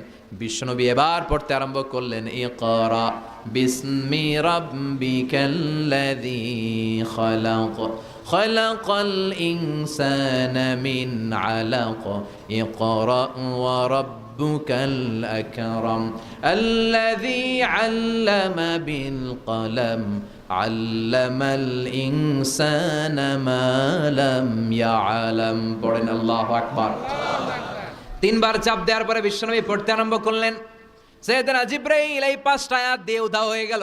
বিশ্বনবী এবার পড়তে আরম্ভ করলেন ইকরা বিসমি রাব্বিকাল্লাযী খালাক খালাকাল ইনসানা মিন আলাক ইকরা ওয়া রাব্বুকাল আকরাম আল্লাযী আল্লামা বিল কলম আল্লামাল ইনসানা মা লাম ইয়ালাম। পড়েন আল্লাহু আকবার। 3 বার চাপ দেওয়ার পরে বিশ্বনবী পড়তে আরম্ভ করলেন। সাইয়েদনা জিবরাইল এই 5টা আয়াত দিয়ে উধাও হয়ে গেল।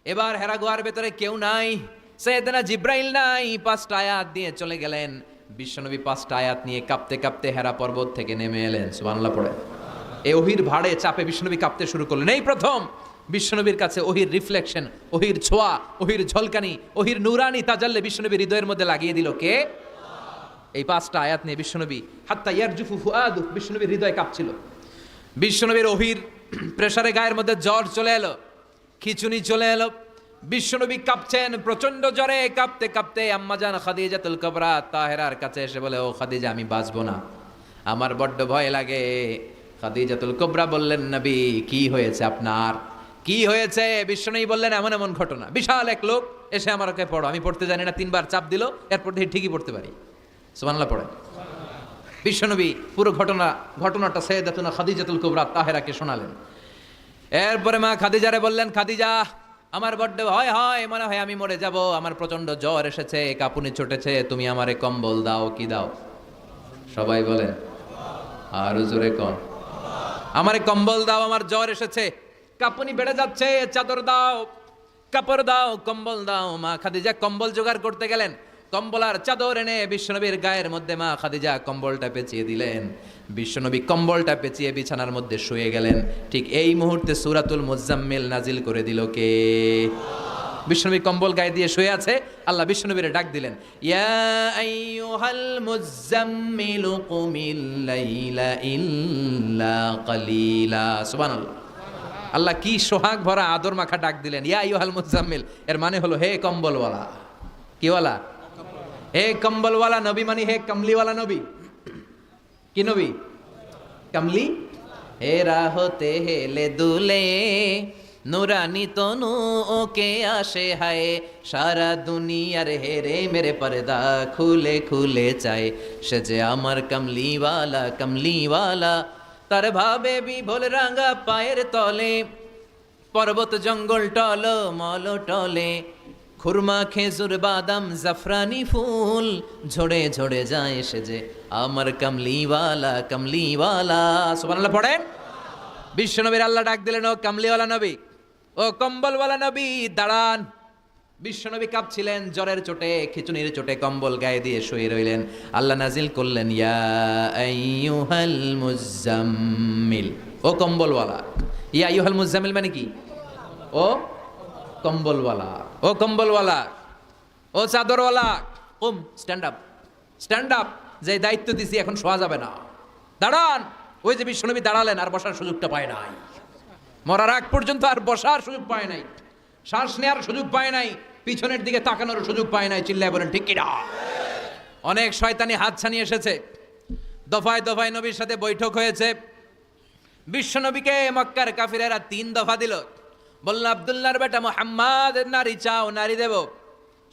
এবার হেরা গুহার ভেতরে কেউ নাই, সাইয়েদনা জিবরাইল নাই, 5টা আয়াত দিয়ে চলে গেলেন। বিশ্বনবী 5টা আয়াত নিয়ে কাঁপতে কাঁপতে হেরা পর্বত থেকে নেমে এলেন। সুবহানাল্লাহ পড়ে। এই ওহীর ভাড়ে চাপে বিশ্বনবী কাঁপতে শুরু করলেন। এই প্রথম বিশ্বনবীর কাছে ওহীর রিফ্লেকশন, ওহীর ছোঁয়া, ওহীর ঝলকানি, ওহীর নূরানি তাজাল্লি বিশ্বনবীর হৃদয়ের মধ্যে লাগিয়ে দিল কে? এই 5টা আয়াত নিয়ে বিশ্বনবী হাত্তা ইয়ারজুফু ফুআদু, বিশ্বনবীর হৃদয় কাঁপছিল। বিশ্বনবীর ওহীর প্রেসারে গায়ের মধ্যে জ্বর চলে এলো, খিচুনি চলে এলো। বিশ্বনবী কাঁপছেন প্রচন্ড জ্বরে। কাঁপতে কাঁপতে আম্মাজান খাদিজাতুল কুবরা তাহেরার কাছে এসে বলে ও খাদিজা আমি বাঁচবো না, আমার বড্ড ভয় লাগে। খাদিজাতুল কুবরা বললেন নবী কি হয়েছে আপনার, কি হয়েছে? বিশ্বনবী বললেন এমন এমন ঘটনা। বিশাল এক লোক এসে আমাকে পড়ো, আমি পড়তে জানি না, 3 বার চাপ দিল, এরপর দেখি ঠিকই পড়তে পারি। সুবহানাল্লাহ পড়ে। বিশ্বনবী পুরো ঘটনাটা সাইয়েদাতুনা খাদিজাতুল কুবরা তাহেরাকে শোনালেন। এরপরে মা খাদিজারে বললেন, খাদিজা আমার বড্ড ভয় হয়, মনে হয় আমি মরে যাব, আমার প্রচন্ড জ্বর এসেছে, কাঁপুনি ছুটেছে, তুমি আমারে কম্বল দাও। কি দাও? সবাই বলেন, আরো জোরে কোন, আমারে কম্বল দাও, আমার জ্বর এসেছে, কাঁপুনি বেড়ে যাচ্ছে, চাদর দাও, কাপড় দাও, কম্বল দাও। মা খাদিজা কম্বল জোগাড় করতে গেলেন, কম্বল আর চাদর এনে বিশ্বনবীর গায়ের মধ্যে মা খাদিজা কম্বলটা পেঁচিয়ে দিলেন। বিশ্বনবী কম্বলটা পেঁচিয়ে বিছানার মধ্যে শুয়ে গেলেন। ঠিক এই মুহূর্তে সূরাতুল মুজাম্মিল নাজিল করে দিল কে? বিশ্বনবী কম্বল গায়ে দিয়ে শুয়ে আছে, আল্লাহ বিশ্বনবীরে ডাক দিলেন, ইয়া আইয়ুহাল মুজাম্মিলু কুমিল লাইলা ইল্লা কালিলা। সুবহানাল্লাহ। আল্লাহ কি সোহাগ ভরা আদর মাখা ডাক দিলেন, ইয়া আইয়ুহাল মুজাম্মিল। এর মানে হলো হে কম্বলওয়ালা। কি ওয়ালা? হে কম্বলওয়ালা নবী, মানে হে কমলিওয়ালা নবী। কি নবী? কমলি। হে রাহতে হেলে দুলে নুরানি তনু ওকে আসে হায়, সারা দুনিয়ার হেরে মেরে পর্দা খুলে খুলে চায়, সে যে আমার কমলিওয়ালা কমলিওয়ালা। তার ভাবে বিভোল রাঙা পায়ের তলে, পর্বত জঙ্গল টল মল টলে, খুরমা খেজুর বাদাম জাফরানি ফুল ঝরে ঝরে যায়, সে যে আমার কমলিওয়ালা কমলিওয়ালা। সুবহানাল্লাহ পড়েন। বিশ্বনবীর আল্লাহ ডাক দিলেন, ও কমলিওয়ালা নবী, ও কম্বলওয়ালা নবী, দাঁড়ান। বিশ্বনবী কাঁপছিলেন জ্বরের চোটে, খিচুনির চোটে, কম্বল গায়ে দিয়ে শুয়ে রইলেন। আল্লাহ নাজিল করলেন, ইয়া আইয়ুহাল মুজাম্মিল, ও কম্বলওয়ালা। ইয়া আইয়ুহাল মুজাম্মিল মানে কি? ও কম্বলওয়ালা, ও কম্বলওয়ালা, ও চাদরওয়ালা, কুম, স্ট্যান্ড আপ, স্ট্যান্ড আপ। যে দায়িত্ব দিছি এখন শোয়া যাবে না, দাঁড়ান। ওই যে বিশ্বনবী দাঁড়ালেন, আর বসার সুযোগটা পায় নাই। মরার আগ পর্যন্ত আর বসার সুযোগ পায় নাই, শ্বাস নেওয়ার সুযোগ পায় নাই, পিছনের দিকে তাকানোর সুযোগ পায় নাই। চিল্লায় বলেন ঠিক কিনা? অনেক শয়তানি হাতছানি এসেছে, দফায় দফায় নবীর সাথে বৈঠক হয়েছে। বিশ্বনবীকে মক্কার কাফিরেরা 3 দফা দিল। বলল, আব্দুল্লাহর বেটা মুহাম্মদ, নারী চাও নারী দেব,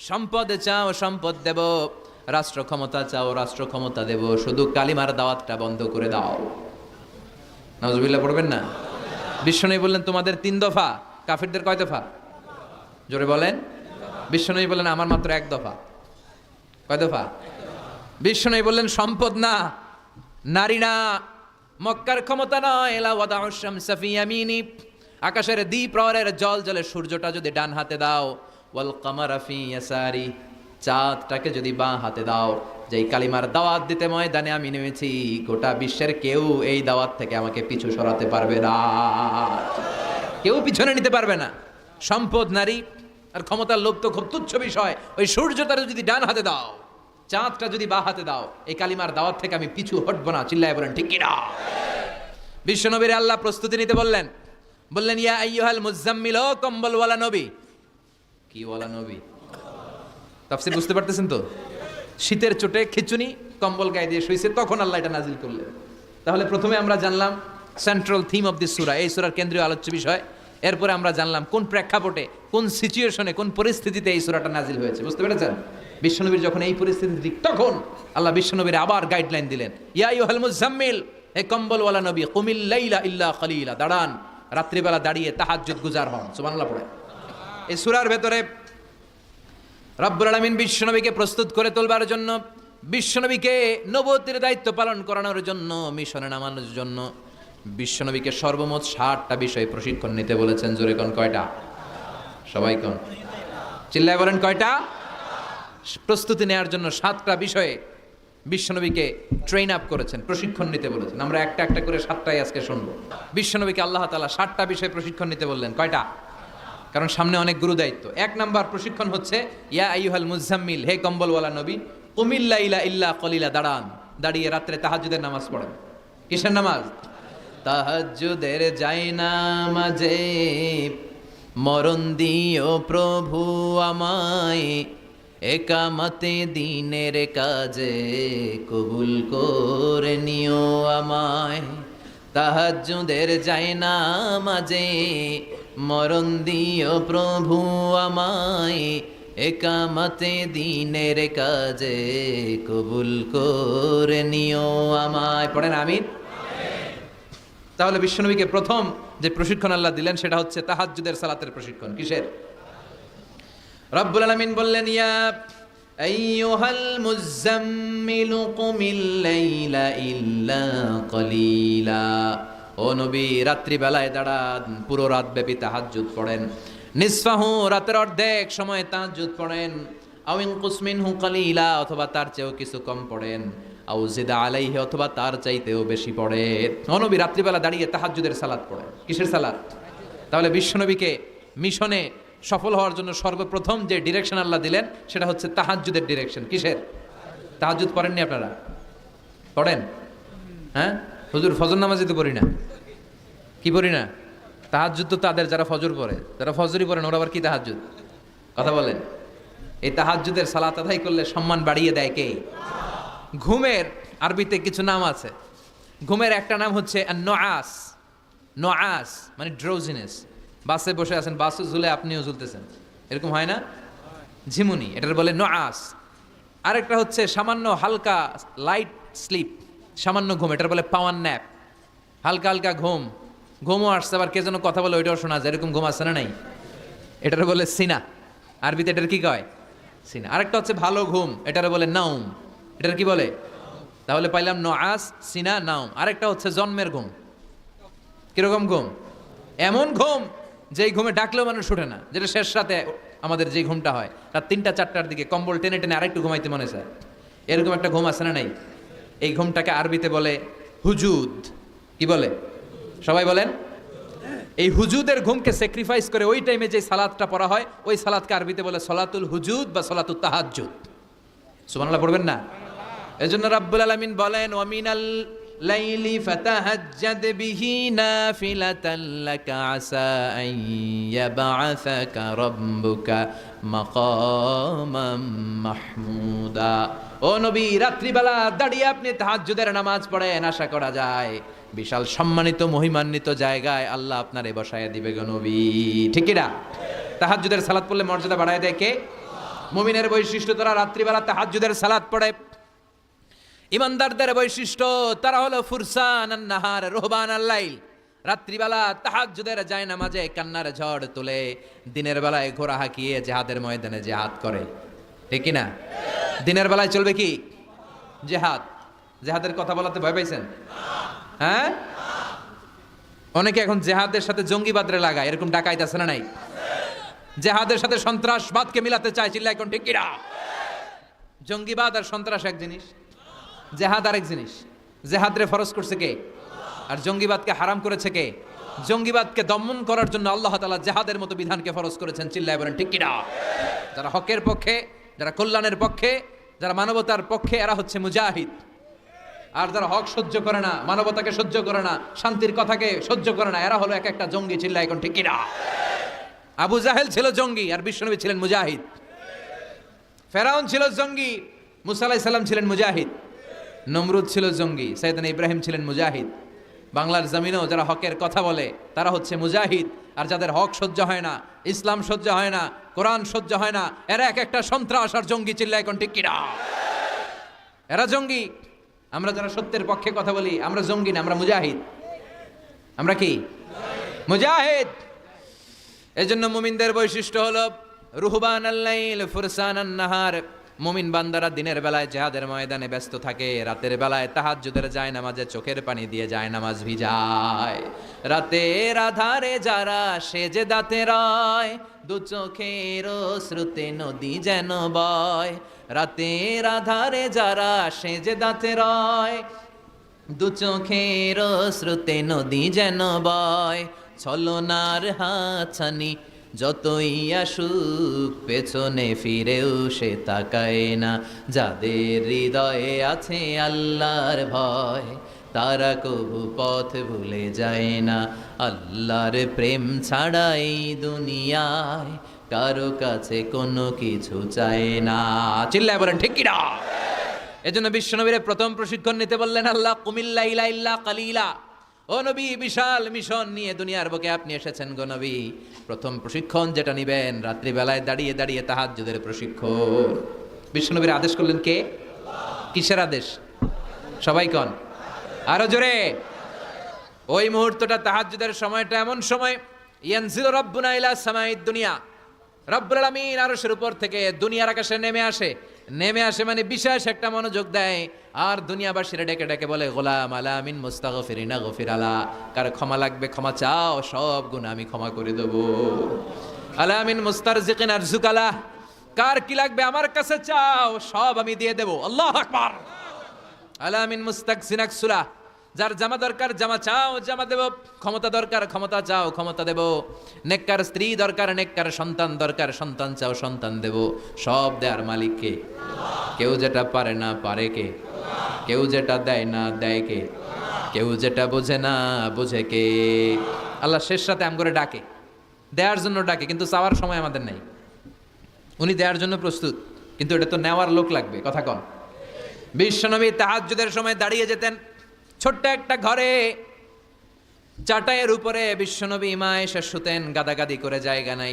সম্পদ চাও সম্পদ দেব, রাষ্ট্র ক্ষমতা চাও রাষ্ট্র ক্ষমতা দেব, শুধু কালিমার দাওয়াতটা বন্ধ করে দাও। নাউজুবিল্লাহ পড়বেন না? বিশ্বনবী বললেন, তোমাদের 3 দফা, কাফিরদের কয় দফা? জোরে বলেন। বিশ্বনবী বললেন, আমার মাত্র 1 দফা। কয় দফা? বিশ্বনবী বললেন, সম্পদ না, নারী না, মক্কার ক্ষমতা নয়, লা ওয়াদাউ শামসা ফি ইয়ামিনি, আকাশের দ্বিপ্রহরের জল জলে সূর্যটা যদি ডান হাতে দাও, ওয়াল কামারা ফি ইয়াসারি, চাঁদটাকে যদি বাঁ হাতে দাও। যেই কালিমার দাওয়াত দিতে ময়দানে আমি নেমেছি, গোটা বিশ্বের কেউ এই দাওয়াত থেকে আমাকে পিছু সরাতে পারবে না, কেউ পিছনে নিতে পারবে না। সম্পদ, নারী আর ক্ষমতার লোভ তো খুব তুচ্ছ বিষয়। ওই সূর্যটা যদি ডান হাতে দাও, চাঁদটা যদি বাঁ হাতে দাও, এই কালিমার দাওয়াত থেকে আমি পিছু হটবো না। চিল্লায় বলেন ঠিক কিনা? বিশ্বনবীর আল্লাহ প্রস্তুতি নিতে বললেন, বললেন, ইয়া আইয়ুহাল মুজাম্মিল, ও কম্বলওয়ালা নবী। কি ওয়ালা নবী? তাফসীর বুঝতে পারতেছেন তো? শীতের চোটে খিচুনি, কম্বল গায়ে দিয়ে শুইছে, তখন আল্লাহ এটা নাজিল করলেন। তাহলে প্রথমে আমরা জানলাম সেন্ট্রাল থিম অফ দিস সূরা, এই সূরার কেন্দ্রীয় আলোচ্য বিষয়। এরপরে আমরা জানলাম কোন প্রেক্ষাপটে, কোন সিচুয়েশনে, কোন পরিস্থিতিতে এই সূরাটা নাজিল হয়েছে। বুঝতে পেরেছেন? বিশ্বনবীর যখন এই পরিস্থিতি ঠিক, তখন আল্লাহ বিশ্বনবীর আবার গাইডলাইন দিলেন, ইয়া আইয়ুহাল মুজাম্মিল, হে কম্বলওয়ালা নবী, কুমিল লাইলা ইল্লা কালিলা, দাঁড়ান, রাত্রিবেলা দাঁড়িয়ে তাহাজ্জুদ গুজার হন। সুবহানাল্লাহ পড়ে। এই সূরার ভেতরে রব্বুল আলামিন বিশ্বনবীকে প্রস্তুত করে তোলবার জন্য, বিশ্বনবীকে নবুয়তের দায়িত্ব পালন করানোর জন্য, মিশনে নামানোর জন্য বিশ্বনবীকে সর্বমোট 60টা বিষয় প্রশিক্ষণ নিতে বলেছেন। জোরে কোন কয়টা? সবাই কোন? চিল্লায় বলেন কয়টা? প্রস্তুতি নেওয়ার জন্য 7টা বিষয়ে বিশ্বনবীকে ট্রেন আপ করেছেন, প্রশিক্ষণ নিতে বলেছেন। আমরা একটা একটা করে 7টাই আজকে শুনবো। বিশ্বনবীকে আল্লাহ তাআলা 7টা বিষয়ে প্রশিক্ষণ নিতে বললেন। কয়টা? কারণ সামনে অনেক গুরু দায়িত্ব। 1 নাম্বার প্রশিক্ষণ হচ্ছে, ইয়া আইয়ুহাল মুজাম্মিল, হে কম্বলওয়ালা নবী, কুমিল লাইলা ইল্লা কলিলা, দাঁড়ান, দাঁড়িয়ে রাত্রে তাহাজ্জুদের নামাজ পড়েন। কিসের নামাজ? তাহাজ্জুদের জায়নামাজে মরণ দিও প্রভু আমায়, একামতে দিনের কাজে কবুল করে নিও আমায়। তাহাজ্জুদের জায়নামাজে মরণ দিও প্রভু আমায়, একামতে দিনের কাজে কবুল করে নিও আমায়। পড়েন আমিন। তাহলে বিশ্বনবীকে প্রথম যে প্রশিক্ষণ আল্লাহ দিলেন সেটা হচ্ছে তাহাজ্জুদের সালাতের প্রশিক্ষণ। কিসের? রব্বুল আলামিন বললেন, ইয়া আইয়ুহাল মুযাম্মিলু কুমিল লাইলা ইল্লা কলিলা। ও নবী, রাত্রি বেলায় দাঁড়ান, পুরো রাত ব্যাপী তাহাজ্জুদ পড়েন। নিসফাহু, রাতের অর্ধেক সময় তাহাজ্জুদ পড়েন। আও ইনকুস মিনহু কালিলা, অথবা তার চেয়েও কিছু কম পড়েন। আও জিদ আলাইহি, অথবা তার চাইতেও বেশি পড়েন। ও নবী রাত্রিবেলা দাঁড়িয়ে তাহাজ্জুদের সালাত পড়েন। কিসের সালাত? তাহলে বিশ্বনবীকে মিশনে সফল হওয়ার জন্য সর্বপ্রথম যে ডিরেকশন আল্লাহ দিলেন সেটা হচ্ছে তাহাজ্জুদের ডিরেকশন। কিসের? তাহাজ্জুদ পড়েননি আপনারা? পড়েন? হ্যাঁ হুজুর, ফজর নামাজই তো পড়ি না। কি পড়ি না? তাহাজ্জুদ তো তাদের যারা ফজর পড়ে, যারা ফজরই পড়েন ওরা আবার কি তাহাজ্জুদ? কথা বলেন। এই তাহাজ্জুদের সালাত আদায় করলে সম্মান বাড়িয়ে দেয় কে? ঘুমের আরবিতে কিছু নাম আছে। ঘুমের একটা নাম হচ্ছে নোয়াস। নোয়াস মানে ড্রোজিনেস। বাসে বসে আছেন, বাসও ঝুলে আপনিও ঝুলতেছেন, এরকম হয় না? ঝিমুনি, এটার বলে নোয়াস। আরেকটা হচ্ছে সামান্য হালকা লাইট স্লিপ, সামান্য ঘুম, এটার বলে পাওয়ার ন্যাপ। হালকা হালকা ঘুম, ঘুমও আসছে, আবার কে যেন কথা বলে ওইটাও শোনা যায়, এরকম ঘুম আসছে না নাই? এটার বলে সিনা। আরবিতে এটার কি কয়? সিনা। আরেকটা হচ্ছে ভালো ঘুম, এটার বলে নাউম। এটার কি বলে? তাহলে পাইলাম নোয়াস, সিনা, নাউম। আরেকটা হচ্ছে জন্মের ঘুম। কিরকম ঘুম? এমন ঘুম যেই ঘুমে ডাকলেও মানুষ উঠে না, যেটা শেষ রাতে আমাদের যে ঘুমটা হয়, রাত 3টা 4টার দিকে কম্বল টেনে টেনে আরেকটু ঘুমাইতে মনে চায়, এরকম একটা ঘুম আছে না নাই? এই ঘুমটাকে আরবিতে বলে হুজুদ। কি বলে? সবাই বলেন। এই হুজুদের ঘুমকে স্যাক্রিফাইস করে ওই টাইমে যে সালাতটা পড়া হয়, ওই সালাতকে আরবিতে বলে সলাতুল হুজুদ বা সলাতুত তাহাজ্জুদ। সুবহানাল্লাহ পড়বেন না? এজন্য রাব্বুল আলামিন বলেন, ওয়া মিনাল লাইলি ফাতাহাজ্জাদ বিহি নাফিলাতান লাকা আসা আন ইয়াবআসাকা রাব্বুকা মাকামাম মাহমুদা। ও নবী, রাত্রিবেলা দাঁড়িয়ে আপনি তাহাজ্জুদের নামাজ পড়েন, আশা করা যায় বিশাল সম্মানিত মহিমান্বিত জায়গায় আল্লাহ আপনারে বসায় দিবে গো নবী। ঠিক কি না? তাহাজ্জুদের সালাত পড়লে মর্যাদা বাড়ায় দেয় কে? মুমিনের বৈশিষ্ট্য, তারা রাত্রিবেলা তাহাজ্জুদের সালাত পড়ে। ইমানদারদের বৈশিষ্ট্য, তারা হলো ফুরসান আন-নাহার রুহবান আল-লাইল। রাত্রিবেলা তাহাজ্জুদের জায়নামাজে কান্নার ঝড় তুলে দিনের বেলায় ঘোড়া হাঁকিয়ে জিহাদের ময়দানে জিহাদ করে। ঠিক কি না? দিনের বেলায় চলবে কি? জিহাদ। জিহাদের কথা বলাতে ভয় পাইছেন? হ্যাঁ, অনেকে এখন জিহাদের সাথে জঙ্গিবাদরে লাগায়, এরকম ডাকাইত আছে না নাই? জিহাদের সাথে সন্ত্রাসবাদকে মিলাতে চায়, চিল্লা এখন ঠিক কিনা? জঙ্গিবাদ আর সন্ত্রাস এক জিনিস, জেহাদ আরেক জিনিস। জেহাদরে ফরজ করছে কে? আর জঙ্গিবাদকে হারাম করেছে কে? জঙ্গিবাদকে দমন করার জন্য আল্লাহ তাআলা জেহাদের মতো বিধানকে ফরজ করেছেন। চিল্লায় বলেন ঠিক কিনা? যারা হকের পক্ষে, যারা কল্যাণের পক্ষে, যারা মানবতার পক্ষে, এরা হচ্ছে মুজাহিদ। আর যারা হক সহ্য করে না, মানবতাকে সহ্য করে না, শান্তির কথাকে সহ্য করে না, এরা হলো এক একটা জঙ্গি। চিল্লায় এখন ঠিক কিনা? আবু জাহেল ছিল জঙ্গি আর বিশ্বনবী ছিলেন মুজাহিদ। ফেরাউন ছিল জঙ্গি, মুসা আলাইহিস সালাম ছিলেন মুজাহিদ। নমরুদ ছিল জঙ্গি, সাইয়েদনা ইব্রাহিম ছিলেন মুজাহিদ। বাংলার জমিনেও যারা হকের কথা বলে তারা হচ্ছে মুজাহিদ। আর যাদের হক সহ্য হয় না, ইসলাম সহ্য হয় না, কোরআন সহ্য হয় না, এরা এক একটা সন্ত্রাস আর জঙ্গি। চিল্লায় এখন ঠিক কিনা? এরা জঙ্গি। আমরা যারা সত্যের পক্ষে কথা বলি, আমরা জঙ্গি না, আমরা মুজাহিদ। আমরা কি? মুজাহিদ। এজন্য মুমিনদের বৈশিষ্ট্য হলো রুহবান আল-লাইল ফুরসান আন-নাহার। মুমিন বান্দারা দিনের বেলায় জিহাদের ময়দানে ব্যস্ত থাকে, রাতের বেলায় তাহাজ্জুদের জায়নামাজে চোখের পানি দিয়ে জায়নামাজ ভিজায়। রাতের আধারে যারা সেজদাতে রয়, দু চোখের শ্রুতে নদী যেন বয়। রাতের আধারে যারা সেজদাতে রয়, দু চোখের শ্রুতে নদী যেন বয়। ছলনার হাতছানি যতই আসুক, পেছনে ফিরেও সে তাকায় না। যাদের হৃদয়ে আছে আল্লাহর ভয়, তারা কবু পথ ভুলে যায় না। আল্লাহর প্রেম ছাড়া এই দুনিয়ায় কারো কাছে কোনো কিছু চায় না। চিল্লায় বলেন ঠিক কিনা? এজন্য বিশ্বনবীর প্রথম প্রশিক্ষণ নিতে বললেন আল্লাহ, কুমিল লাইলা ইল্লা কালিলা। ও নবী, বিশাল মিশন নিয়ে দুনিয়ার বুকে আপনি এসেছেন গো নবী। প্রথম প্রশিক্ষণ যেটা নিবেন, রাত্রিবেলায় দাঁড়িয়ে দাঁড়িয়ে তাহাজ্জুদের প্রশিক্ষণ। বিশ্বনবীর আদেশ করলেন কে? কিসের আদেশ? সবাই কন, আরো জোরে। ওই মুহূর্তটা তাহাজ্জুদের সময়টা এমন সময় ইয়ানজিলু রাব্বুনা ইলা সামাইদ দুনিয়া, রব্বুল আলামিন আরশের উপর থেকে দুনিয়ার আকাশে নেমে আসে মানে বিশেষ একটা মনোযোগ দেয় আর দুনিয়াবাসীরা ডেকে ডেকে বলে গোলাম আলা মিন মুস্তাগফিরিনা গফির আলা, কার ক্ষমা লাগবে ক্ষমা চাও, সব গুনাহ আমি ক্ষমা করে দেব। আলা মিন মুস্তারজিকিন আরজুকালা, কার কি লাগবে আমার কাছে চাও, সব আমি দিয়ে দেব। আল্লাহু আকবার। আলা মিন মুস্তাকসিন আকসুলা, যার জামা দরকার জামা চাও জামা দেব, ক্ষমতা দরকার ক্ষমতা চাও ক্ষমতা দেব, নেককার স্ত্রী দরকার নেককার সন্তান দরকার সন্তান চাও সন্তান দেব। সব দেয়ার মালিক কে? কেউ যেটা পারে না পারে কে? কেউ যেটা দেয় না দেয় কে? কেউ যেটা বোঝে না বোঝে কে? আল্লাহ শেষ রাতে আম করে ডাকে, দেওয়ার জন্য ডাকে, কিন্তু চাওয়ার সময় আমাদের নাই। উনি দেওয়ার জন্য প্রস্তুত, কিন্তু এটা তো নেওয়ার লোক লাগবে। কথা কন। বিশ্বনবী তাহাজ্জুদের সময় দাঁড়িয়ে যেতেন ছোট্ট একটা ঘরে, চাটাইয়ের উপরে বিশ্বনবী মা এসে শুতেন, গাদাগাদি করে জায়গা নাই।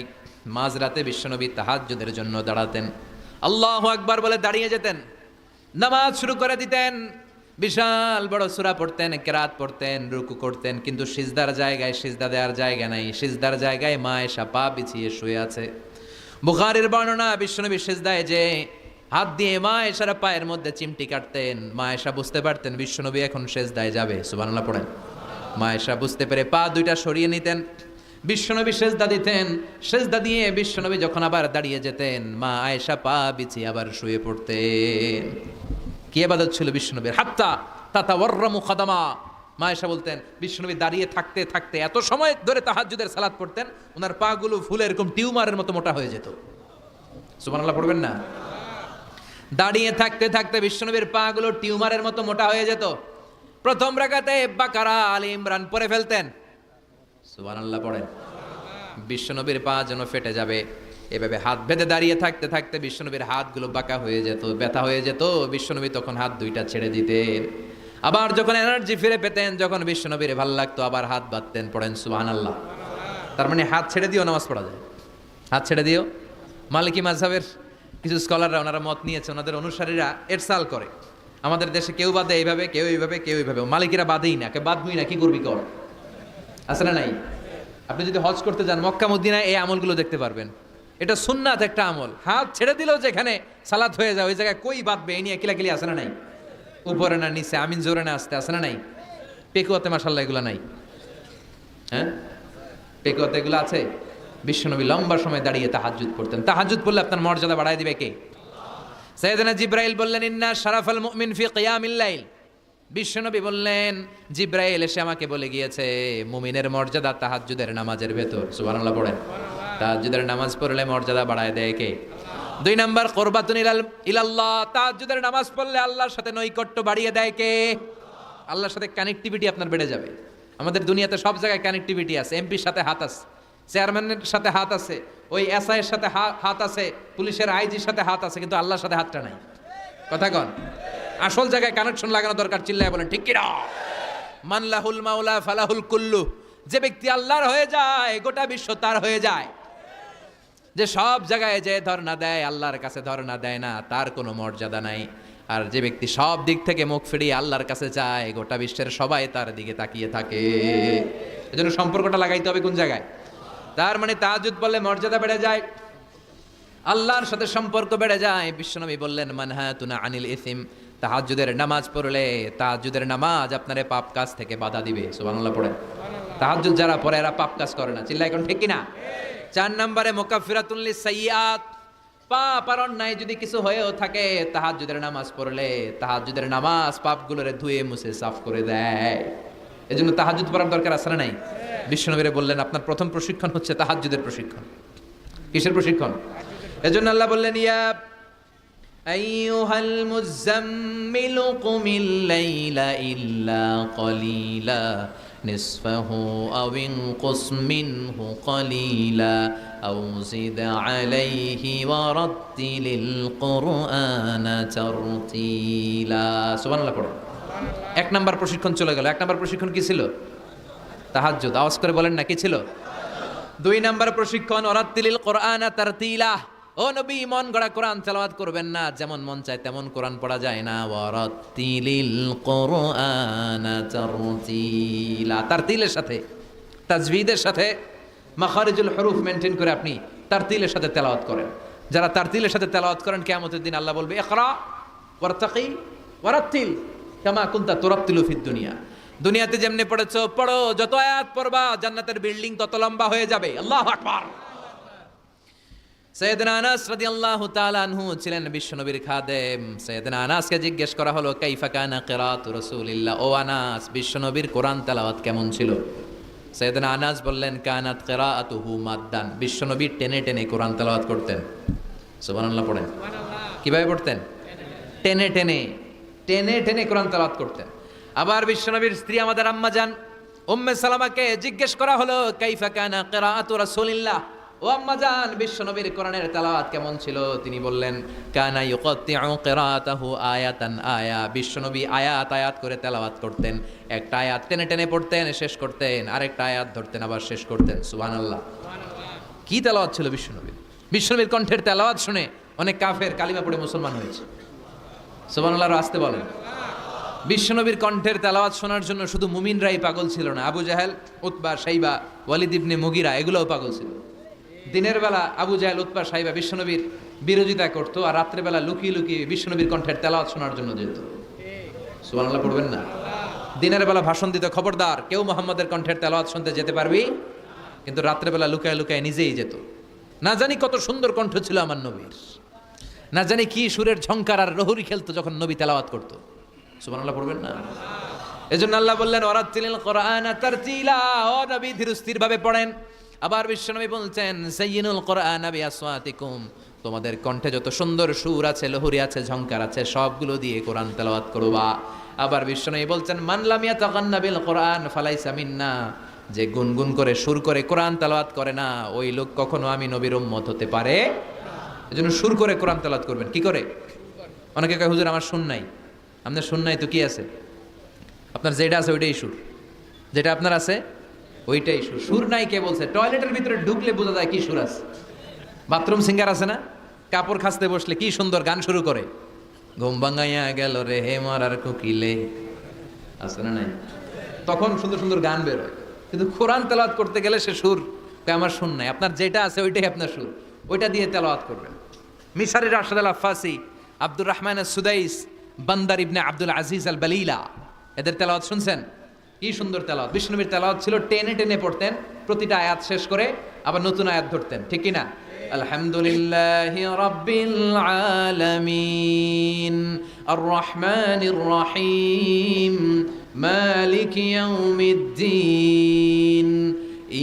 মাঝরাতে বিশ্বনবী তাহাজ্জুদের জন্য দাঁড়াতেন, আল্লাহু আকবার বলে দাঁড়িয়ে যেতেন, নামাজ শুরু করে দিতেন। বিশাল বড় সূরা পড়তেন, কেরাত পড়তেন, রুকু করতেন, কিন্তু সিজদার জায়গায় সিজদা দেওয়ার জায়গা নাই। সিজদার জায়গায় মা এসা পা বিছিয়ে শুয়ে আছে। বুখারীর বর্ণনা, বিশ্বনবী সিজদায় যে হাত দিয়ে মা এসার পায়ের মধ্যে চিমটি কাটতেন, মা এসা বুঝতে পারতেন বিশ্বনবী এখন সিজদায় যাবে। সুবহানাল্লাহ পড়েন। মা এসা বুঝতে পেরে পা দুইটা সরিয়ে নিতেন, বিশ্বনবী সিজদা দিতেন। সিজদা দিয়ে বিশ্বনবী যখন আবার দাঁড়িয়ে যেতেন, মা আয়েশা পা বিছিয়ে আবার শুয়ে পড়তেন। কি ইবাদত ছিল বিশ্বনবীর! হাত্তা তাতাওয়াররামু খাদামা। মা আয়েশা বলতেন বিশ্বনবী দাঁড়িয়ে থাকতে থাকতে এত সময় ধরে তাহাজ্জুদের সালাত পড়তেন, ওনার পা গুলো ফুলে এরকম টিউমারের মতো মোটা হয়ে যেত। সুবহানাল্লাহ পড়বেন না? দাঁড়িয়ে থাকতে থাকতে বিশ্বনবীর পা গুলো টিউমারের মতো মোটা হয়ে যেত। প্রথম রাকাতে বাকারা আলে ইমরান পড়ে ফেলতেন। সুবহানাল্লাহ পড়েন। বিশ্বনবীর পা যেন ফেটে যাবে, এভাবে হাত বেঁধে দাঁড়িয়ে থাকতে থাকতে বিশ্বনবীর হাতগুলো বাঁকা হয়ে যেত, ব্যথা হয়ে যেত। বিশ্বনবী তখন হাত দুইটা ছেড়ে দিতেন। আবার যখন এনার্জি ফিরে পেতেন, যখন বিশ্বনবীর ভালো লাগতো আবার হাত বাঁধতেন। পড়েন সুবহানাল্লাহ। তার মানে হাত ছেড়ে দিও নামাজ পড়া যায়, হাত ছেড়ে দিও। মালিকি মাযহাবের কিছু স্কলাররা ওনারা মত নিয়েছে, ওনাদের অনুসারীরা এরসাল করে। আমাদের দেশে কেউ বাদে এইভাবে, কেউ এইভাবে, কেউ এইভাবে। মালিকিরা বাদেই না, কেউ বাদবই না, কি করবি কর। আছে না নাই? আপনি যদি হজ করতে যান মক্কা মদিনায় এই আমলগুলো দেখতে পারবেন। এটা সুন্নাত একটা আমল। হাত ছেড়ে দিলেও যেখানে সালাত হয়ে যায় ওই জায়গায় কই বাঁধবে এই নিয়ে কিলাকিলি আছে না নাই? উপরে না নিচে, আমিন জোরে না আসতে, আছে না নাই? পেকুয়াতে মাশাআল্লাহ এগুলো নাই। হ্যাঁ, পেকুয়াতে এগুলো আছে। বিশ্বনবী লম্বা সময় দাঁড়িয়ে তাহাজ্জুদ পড়তেন। তাহাজ্জুদ পড়লে আপনার মর্যাদা বাড়ায় দিবে কে? সাইয়েদনা জিবরাইল বললেন ইন্না শারাফাল মুমিন ফি কিয়ামিল লাইল। বিশ্বনবী বললেন জিবরাইল এসে আমাকে বলে গিয়েছে মুমিনের মর্যাদা তাহাজ্জুদের নামাজের ভেতর। সুবহানাল্লাহ পড়েন। তাহাজ্জুদের নামাজ পড়লে মর্যাদা বাড়ায় দেয় কে? 2 নাম্বার কুরবাতুন ইলাল্লাহ। তাহাজ্জুদের নামাজ পড়লে আল্লাহর সাথে নৈকট্য বাড়িয়ে দেয় কে? আল্লাহর সাথে কানেক্টিভিটি আপনার বেড়ে যাবে। আমাদের দুনিয়াতে সব জায়গায় কানেক্টিভিটি আছে। এমপির সাথে হাত আছে, চেয়ারম্যানের সাথে হাত আছে, ওই এসআই এর সাথে হাত আছে, পুলিশের আইজির সাথে হাত আছে, কিন্তু আল্লাহর সাথে হাতটা নাই। কথা কন। আসল জায়গায় কানেকশন লাগানো দরকার। চিল্লায় বলেন ঠিক কি না? মান লাহুল মাওলা ফালাহুল কুল্লু। যে ব্যক্তি আল্লাহর হয়ে যায় গোটা বিশ্ব তার হয়ে যায়। যে সব জায়গায় যে ধর্ণা দেয় আল্লাহর কাছে ধর্ণা দেয় না, তার কোনো মর্যাদা নাই। আর যে ব্যক্তি সব দিক থেকে মুখ ফিরিয়ে আল্লাহর কাছে যায় গোটা বিশ্বের সবাই তার দিকে তাকিয়ে থাকে। এজন্য সম্পর্কটা লাগাইতে হবে কোন জায়গায়? তার মানে তাহাজ্জুদ পড়লে মর্যাদা বেড়ে যায়, আল্লাহর সাথে সম্পর্ক বেড়ে যায়। বিশ্বনবী বললেন মানহাতুনা আনিল ইসিম। তাহাজ্জুদের নামাজ পড়লে তাহাজ্জুদের নামাজ আপনারে পাপ কাজ থেকে বাধা দিবে। সুবহানাল্লাহ পড়েন। তাহাজ্জুদ যারা পড়ে এরা পাপ কাজ করে না। চিল্লায় কোন ঠিক কি না? 4 নম্বরে মুকাফফিরাতুন লিসাইয়্যাত। পাপ আর অন্যায় যদি কিছু হয়েও থাকে তাহাজ্জুদের নামাজ পড়লে তাহাজ্জুদের নামাজ পাপগুলোরে ধুয়ে মুছে সাফ করে দেয়। এজন্য তাহাজ্জুদ পড়ার দরকার আছে না নাই? বিশ্বনবীরে বললেন আপনার প্রথম প্রশিক্ষণ হচ্ছে তাহাজ্জুদের প্রশিক্ষণ। কিসের প্রশিক্ষণ? এজন্য আল্লাহ বললেন ইয়া আইয়ুহাল মুযাম্মিলু কুমিল লাইলা ইল্লা কলিলা নিসফাহু আও ইনকুস মিনহু কলিলা আও জিদ আলাইহি ওয়া রাত্তিলিল কুরআনা তারতিলা। সুবহানাল্লাহ পড়ো। 1 নাম্বার প্রশিক্ষণ চলে গেল। 1 নাম্বার প্রশিক্ষণ কি ছিল? তাহাজ্জুদ। আওয়াজ করে বলেন না কি ছিল? 2 নাম্বার প্রশিক্ষণ ওয়ারাত্তিলিল কুরআনা তারতিলা। ও ও নবী, মন গড়া কোরআন তেলাওয়াত করবেন না, যেমন মন চায় তেমন কোরআন পড়া যায় না। ওয়ারাত্তিলিল কুরআনা তারতিলা, তারতিলের সাথে, তাজবিদের সাথে, মাখারিজুল হুরুফ মেইনটেইন করে আপনি তারতিলের সাথে তেলাওয়াত করেন। যারা তারতিলের সাথে তেলাওয়াত করেন, কিয়ামতের দিন আল্লাহ বলবে ইকরা ওয়ারতাকি ওয়ারাত্তিল কামা কুনতা তুরাত্তিলু ফিদ দুনিয়া। দুনিয়াতে যেমনি পড়েছো পড়ো, যত আয়াত পড়বা জান্নাতের বিল্ডিং তত লম্বা হয়ে যাবে। আল্লাহু আকবার। সাইয়েদনা আনাস রাদিয়াল্লাহু তাআলা আনহু ছিলেন বিশ্বনবীর খাদেম। সাইয়েদনা আনাসকে জিজ্ঞেস করা হলো কাইফা কানা কিরাআতু রাসূলিল্লাহ, ও আনাস, বিশ্বনবীর কোরআন তেলাওয়াত কেমন ছিল? সাইয়েদনা আনাস বললেন কানাত কিরাআতুহু মাদ্দান, বিশ্বনবী টেনে টেনে কোরআন তেলাওয়াত করতেন। সুবহানাল্লাহ পড়েন। কিভাবে পড়তেন? টেনে টেনে টেনে টেনে কোরআন তেলাওয়াত করতেন। আবার বিশ্বনবীর স্ত্রী আমাদের আম্মা জান উম্মে সালামাকে জিজ্ঞেস করা হলো কাইফা কানা কিরাআতু রাসূলিল্লাহ, ও আম্মা জান, বিশ্বনবীর কোরআনের তেলাওয়াত কেমন ছিল? তিনি বললেন কানা ইউকাত্তিউ কিরাআতাহু আয়াতান আয়া, বিশ্বনবী আয়াত আয়াত করে তেলাওয়াত করতেন। একটা আয়াত টেনে টেনে পড়তেন, শেষ করতেন, আরেকটা আয়াত ধরতেন, আবার শেষ করতেন। সুবহানাল্লাহ। কি তেলাওয়াত ছিল বিশ্বনবীর! বিশ্বনবীর কণ্ঠের তেলাওয়াত শুনে অনেক কাফের কালিমা পড়ে মুসলমান হয়েছে। সুবহানাল্লাহ আসতে বলেন। বিশ্বনবীর কণ্ঠের তেলাওয়াত শোনার জন্য শুধু মুমিনরাই পাগল ছিল না, আবু জাহেল, উতবা, শাইবা, ওয়ালিদ ইবনে মুগিরা এগুলোও পাগল ছিল। দিনের বেলা আবু জাহেল, উতবা, শাইবা বিশ্বনবীর বিরোধিতা করতো, আর রাত্রে বেলা লুকিয়ে লুকিয়ে বিশ্বনবীর কণ্ঠের তেলাওয়াত শোনার জন্য যেত। সুবহানাল্লাহ পড়বেন না? দিনের বেলা ভাষণ দিতে খবরদার, কেউ মুহাম্মদের কণ্ঠের তেলাওয়াত শুনতে যেতে পারবি, কিন্তু রাত্রে বেলা লুকায় লুকায় নিজেই যেত। না জানি কত সুন্দর কণ্ঠ ছিল আমার নবীর, না জানি কি সুরের ঝংকার আর রহুরি খেলতো যখন নবী তেলাওয়াত করতো। সুবহানাল্লাহ পড়বেন না? এজন্য আল্লাহ বললেন ওয়ারাত্তিলিল কুরআনা তারতিলা, ও নবী ধীরস্থির ভাবে পড়েন। আবার বিশ্বনবী বলছেন সাইয়িনুল কুরআনা বিআসওয়াতিকুম, তোমাদের কণ্ঠে যত সুন্দর সুর আছে, লহুরি আছে, ঝংকার আছে, সবগুলো দিয়ে কোরআন তেলাওয়াত করবা। আবার বিশ্বনবী বলছেন মান লাম ইয়াতাগান্না বিল কুরআন ফালাইসা মিন্না, যে গুনগুন করে সুর করে কোরআন তেলাওয়াত করে না, ওই লোক কখনো আমি নবীর উম্মত হতে পারে না। এজন্য সুর করে কোরআন তেলাওয়াত করবেন। কি করে? অনেকে কয় হুজুর আমার সুর নাই। আপনার সুর নাই তো কি আছে? আপনার যেটা আছে ওইটাই সুর, যেটা আপনার আছে ওইটাই সুর। সুর নাই কে বলছে? টয়লেটের ভিতরে ঢুকলে বোঝা যায় কি সুর আছে। বাথরুম সিঙ্গার আছে না, কাপড় খাসতে বসলে কি সুন্দর গান শুরু করে, ঘুম ভাঙাইয়া গেল রে হে মারার কোকিলে, আছে না নাই? তখন সুন্দর সুন্দর গান বেরোয়। কিন্তু কোরআন তেলাওয়াত করতে গেলে সে সুর আমার সুর নাই। আপনার যেটা আছে ওইটাই আপনার সুর, ওইটা দিয়ে তেলাওয়াত করবেন। মিশরি রাশেদ আল আফাসি, আব্দুর রহমান সুদাইস, বান্দার ইবনে আব্দুল আজিজ আল বালিলা, এদের তেলাওয়াত শুনছেন? কি সুন্দর তেলাওয়াত! বিষ্ণুবীর তেলাওয়াত ছিল টেনে টেনে পড়তেন, প্রতিটা আয়াত শেষ করে আবার নতুন আয়াত ধরতেন, ঠিক কি না? আলহামদুলিল্লাহি রাব্বিল আলামিন আর রহমানির রহিম মালিকি ইয়াউমিদ্দিন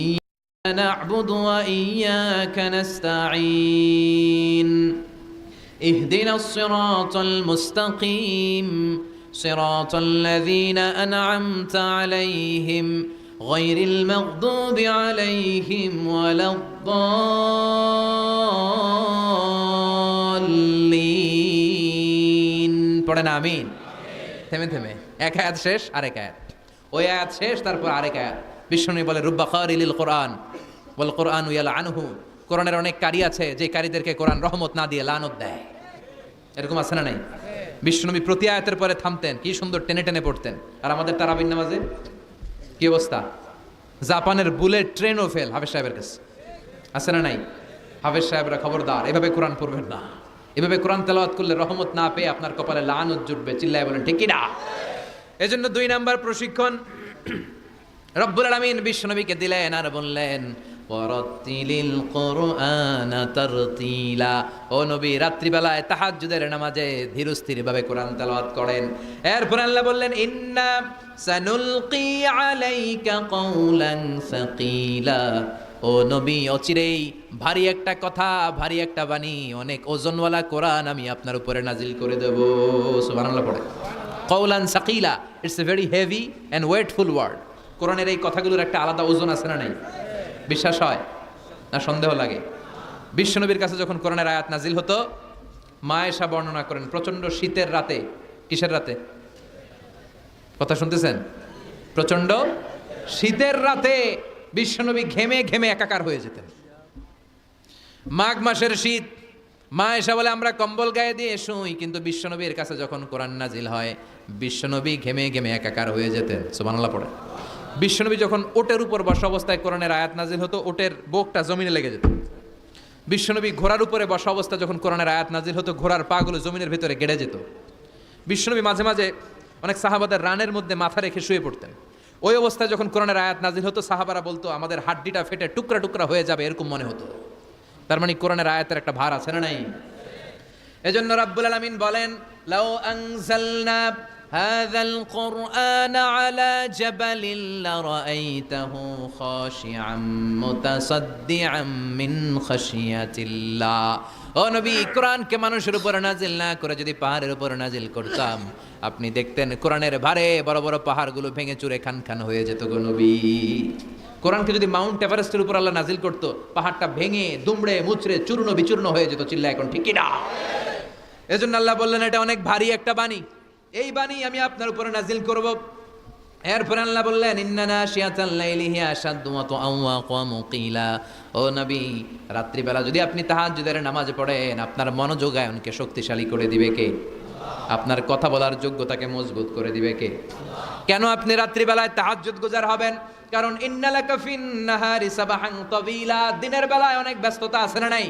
ইয়্যাকা না'বুদু ওয়া ইয়্যাকা নাস্তাঈন ইহদিনাস সিরাতাল মুস্তাকিম صراط الذين أنعمت عليهم غير المغضوب عليهم ولا الضالين পড়েন আমিন। থেমে থেমে এক আয়াত শেষ আরেক আয়াত, ওই আয়াত শেষ তারপর আরেক আয়াত। বিষ্ণু বলে রুব্বা কারিলিল কোরআন ওয়াল কোরআনু ইয়ালআনহু, কোরআনের অনেক কারি আছে যে কারীদেরকে কোরআন রহমত না দিয়ে লানত দেয়। এরকম আছে না নাই? বিশ্বনবী প্রতি আয়াতের পরে থামতেন, কি সুন্দর টেনে টেনে পড়তেন। আর আমাদের তারাবির নামাজে কি অবস্থা? জাপানের বুলেট ট্রেনও ফেল হাফেজ সাহেবের কাছে, আছে না নাই? হাফেজ সাহেবরা খবরদার, এভাবে কোরআন পড়বেন না। এভাবে কোরআন তেলাওয়াত করলে রহমত না পেয়ে আপনার কপালে লানত জুটবে। চিল্লায় বলেন ঠিক কি না? এজন্য 2 নাম্বার প্রশিক্ষণ রব্বুল আলামিন বিশ্বনবীকে দিলেন আর বললেন ওয়ারাত্তিলিল কুরআনা তারতিলা, ও নবী রাত্রিবেলায় তাহাজ্জুদের নামাজে ধীরস্থির ভাবে কোরআন তেলাওয়াত করেন। এরপর আল্লাহ বললেন ইন্না সানুলকি আলাইকা কাওলান সাকিলা, ও নবী অচিরেই ভারী একটা কথা, ভারী একটা বাণী, অনেক ওজনওয়ালা কোরআন আমি আপনার উপরে নাজিল করে দেব। সুবহানাল্লাহ পড়ে। কাওলান সাকিলা, it's a very heavy and weightful word. কোরআনের এই কথাগুলোর একটা আলাদা ওজন আছে না নাই? বিশ্বাস হয় না সন্দেহ লাগে? বিশ্বনবীর কাছে যখন কোরআনের আয়াত নাজিল হতো, মা আয়েশা বর্ণনা করেন প্রচন্ড শীতের রাতে, কিসের রাতে কথা শুনতেছেন? প্রচন্ড শীতের রাতে বিশ্বনবী ঘেমে ঘেমে একাকার হয়ে যেতেন। মাঘ মাসের শীত, মা এসে বলে আমরা কম্বল গায়ে দিয়ে শুই, কিন্তু বিশ্বনবীর কাছে যখন কোরআন নাজিল হয় বিশ্বনবী ঘেমে ঘেমে একাকার হয়ে যেতেন। সুবহানাল্লাহ পড়ে। বিশ্বনবী যখন ওটের উপর বসা অবস্থায় কোরআনের আয়াত নাজিল হতো, ওটের বুকটা জমিনে লেগে যেত। বিশ্বনবী ঘোড়ার উপরে বসা অবস্থা যখন কোরআনের আয়াত নাজিল হতো, ঘোড়ার পাগুলো জমিনের ভিতরে গেড়ে যেত। বিশ্বনবী মাঝে মাঝে অনেক সাহাবাদের রানের মধ্যে মাথা রেখে শুয়ে পড়তেন। ওই অবস্থায় যখন কোরআনের আয়াত নাজিল হতো, সাহাবারা বলতো আমাদের হাড্ডিটা ফেটে টুকরা টুকরা হয়ে যাবে, এরকম মনে হতো। তার মানে কোরআনের আয়াতের একটা ভার আছে না নাই? এজন্য রাব্বুল আলামিন বলেন, লাউ আনজালনা হাযাল কুরআন আলা জাবালিন লারাআইতাহু খাশিআম মুতাসাদ্দিআম মিন খাশিয়াতিল্লাহ। ও নবী, কোরআনকে মানুষের উপর নাজিল না করে যদি পাহাড়ের উপর নাজিল করতাম, আপনি দেখতেন কোরআনের ভারে বড় বড় পাহাড়গুলো ভেঙে চুরে খান খান হয়ে যেত গো নবী। কোরআনকে যদি মাউন্ট এভারেস্টের উপর আল্লাহ নাজিল করতো, পাহাড়টা ভেঙে দুমড়ে মুচড়ে চূর্ণ বিচূর্ণ হয়ে যেত। চিল্লা এখন ঠিক কিনা? এজন্য আল্লাহ বললেন এটা অনেক ভারী একটা বাণী, এই বাণী আমি আপনার উপরে নাজিল করব। এরপর আল্লাহ বললেন, ইন্না নাশিয়াতাল লাইলি হিয়া আশাদ্দু ওয়া মুকিলা। ও নবী, রাত্রিবেলা যদি আপনি তাহাজ্জুদের নামাজ পড়েন, আপনার মনোযোগায়নকে শক্তিশালী করে দিবে কে? আপনার কথা বলার যোগ্যতাকে মজবুত করে দিবে কে? কেন আপনি রাত্রিবেলায় তাহাজ্জুদ গুজার হবেন? কারণ ইন্নালাকা ফিন নাহারি সাবাহান তাবিলা, দিনের বেলায় অনেক ব্যস্ততা আছে না নাই?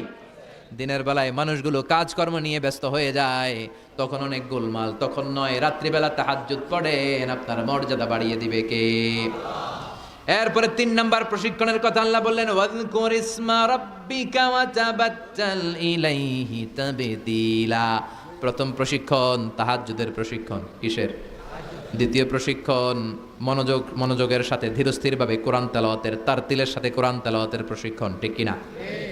দিনের বেলায় মানুষগুলো কাজকর্ম নিয়ে ব্যস্ত হয়ে যায়, তখন অনেক গোলমাল। তখন নয়, রাত্রিবেলা তাহাজ্জুদ পড়েন, আপনার মর্যাদা বাড়িয়ে দিবে কে? এরপরে 3 নাম্বার প্রশিক্ষণের কথা আল্লাহ বললেন, ওয়াযকুর ইসমা রাব্বিকা ওয়া তাবাত্তাল ইলাইহি তাবদীলা। প্রথম প্রশিক্ষণ তাহাজ্জুদের প্রশিক্ষণ। কিসের? দ্বিতীয় প্রশিক্ষণ মনোযোগের সাথে ধীরস্থিরভাবে কোরআন তেলাওয়াতের, তারতিলের সাথে কোরআন তেলাওয়াতের প্রশিক্ষণ। ঠিক কিনা?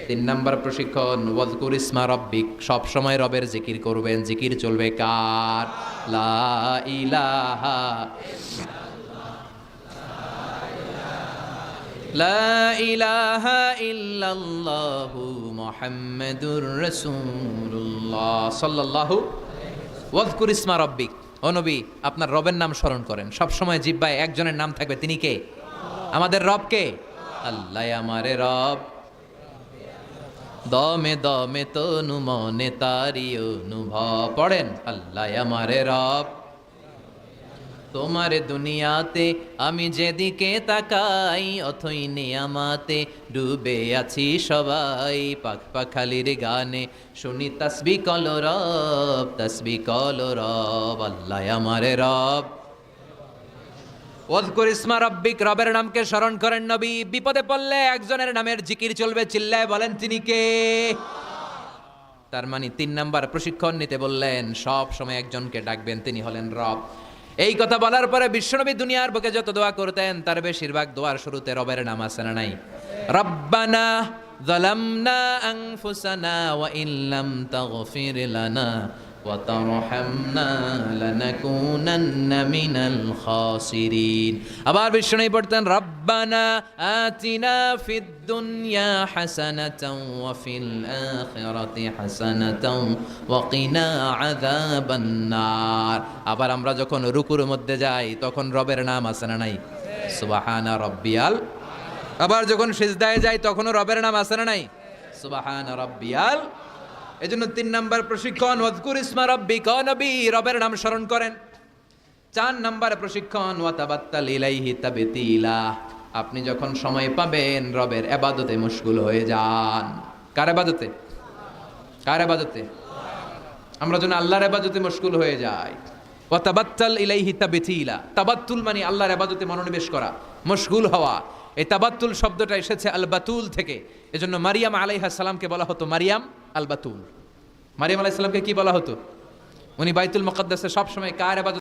3 নাম্বার প্রশিক্ষণ ওয়াযকুর ইসমা রাব্বিক, সব সময় রবের জিকির করবেন। জিকির চলবে কার? লা ইলাহা লা ইলাহা ইল্লাল্লাহু মুহাম্মাদুর রাসূলুল্লাহ সাল্লাল্লাহু। ওয়াযকুর ইসমা রাব্বিক, ও নবী আপনার রবের নাম স্মরণ করেন। সব সময় জিহ্বায় একজনের নাম থাকবে, তিনি কে? আমাদের রব কে? আল্লাহ আমারে রব, দমে দমে তনু মনে তারি অনুভব। পড়েন, আল্লাহ আমারে রব, তোমার দুনিয়াতে আমি যেদিকে তাকাই, অথই নিয়ামাতে ডুবে আছি সবাই। পাখ পাখালির গানে শুনি তাসবিহ কলো রব, তাসবিহ কলো রব, আল্লাহ আমারে রব। ওয়াযকুর ইসমা রাব্বিক, রবের নামকে স্মরণ করেন নবী। বিপদে পড়লে একজনের নামের জিকির চলবে, চিল্লায় বলেন তিনি কে? তার মানে 3 নাম্বার প্রশিক্ষণ নিতে বললেন, সব সময় একজনকে ডাকবেন, তিনি হলেন রব। এই কথা বলার পরে বিশ্বনবী দুনিয়ার বুকে যত দোয়া করতেন, তার বেশিরভাগ দোয়ার শুরুতে রবের নাম আছে না নাই? রব্বানা যালামনা আনফুসানা ওয়া ইল্লাম তাগফির লানা ওয়া তারহামনা লানাকুনান্না মিনাল খাসিরিন। আবার বিশ্বনবী পড়তেন, রব্বানা আতিনা ফিদ দুনিয়া হাসানাতাও ওয়া ফিল আখিরাতি হাসানাতাও ওয়া কিনা আযাবান নার। আবার আমরা যখন রুকুর মধ্যে যাই, তখন রবের নাম আছে না নাই? সুবহানা রাব্বিয়াল। আবার যখন সিজদায় যাই, তখনও রবের নাম আছে না নাই? সুবহানা রাব্বিয়াল। এজন্য 3 নাম্বার প্রশিক্ষণ ওয়াযকুর ইসমা রাব্বিকা, নবী রবের নাম স্মরণ করেন। 4 নাম্বার প্রশিক্ষণ ওয়া তাবাত্তাল ইলাইহি তাবতীলা, আপনি যখন সময় পাবেন রবের ইবাদতে মশগুল হয়ে যান। কার ইবাদতে? কার ইবাদতে? আমরা যেন আল্লাহর ইবাদতে মশগুল হয়ে যাই। ওয়া তাবাত্তাল ইলাইহি তাবতীলা, তাবাত্তুল মানে আল্লাহর ইবাদতে মনোনিবেশ করা, মশগুল হওয়া। এই তাবাত্তুল শব্দটা এসেছে আল বাতুল থেকে। এজন্য মারিয়াম আলাইহিস সালামকে বলা হতো মারিয়াম আল বাতুল। মারিয়াম আলাইহিস সালামকে কি বলা হতো? উনি বাইতুল মুকাদ্দাসে সব সময় কার ইবাদত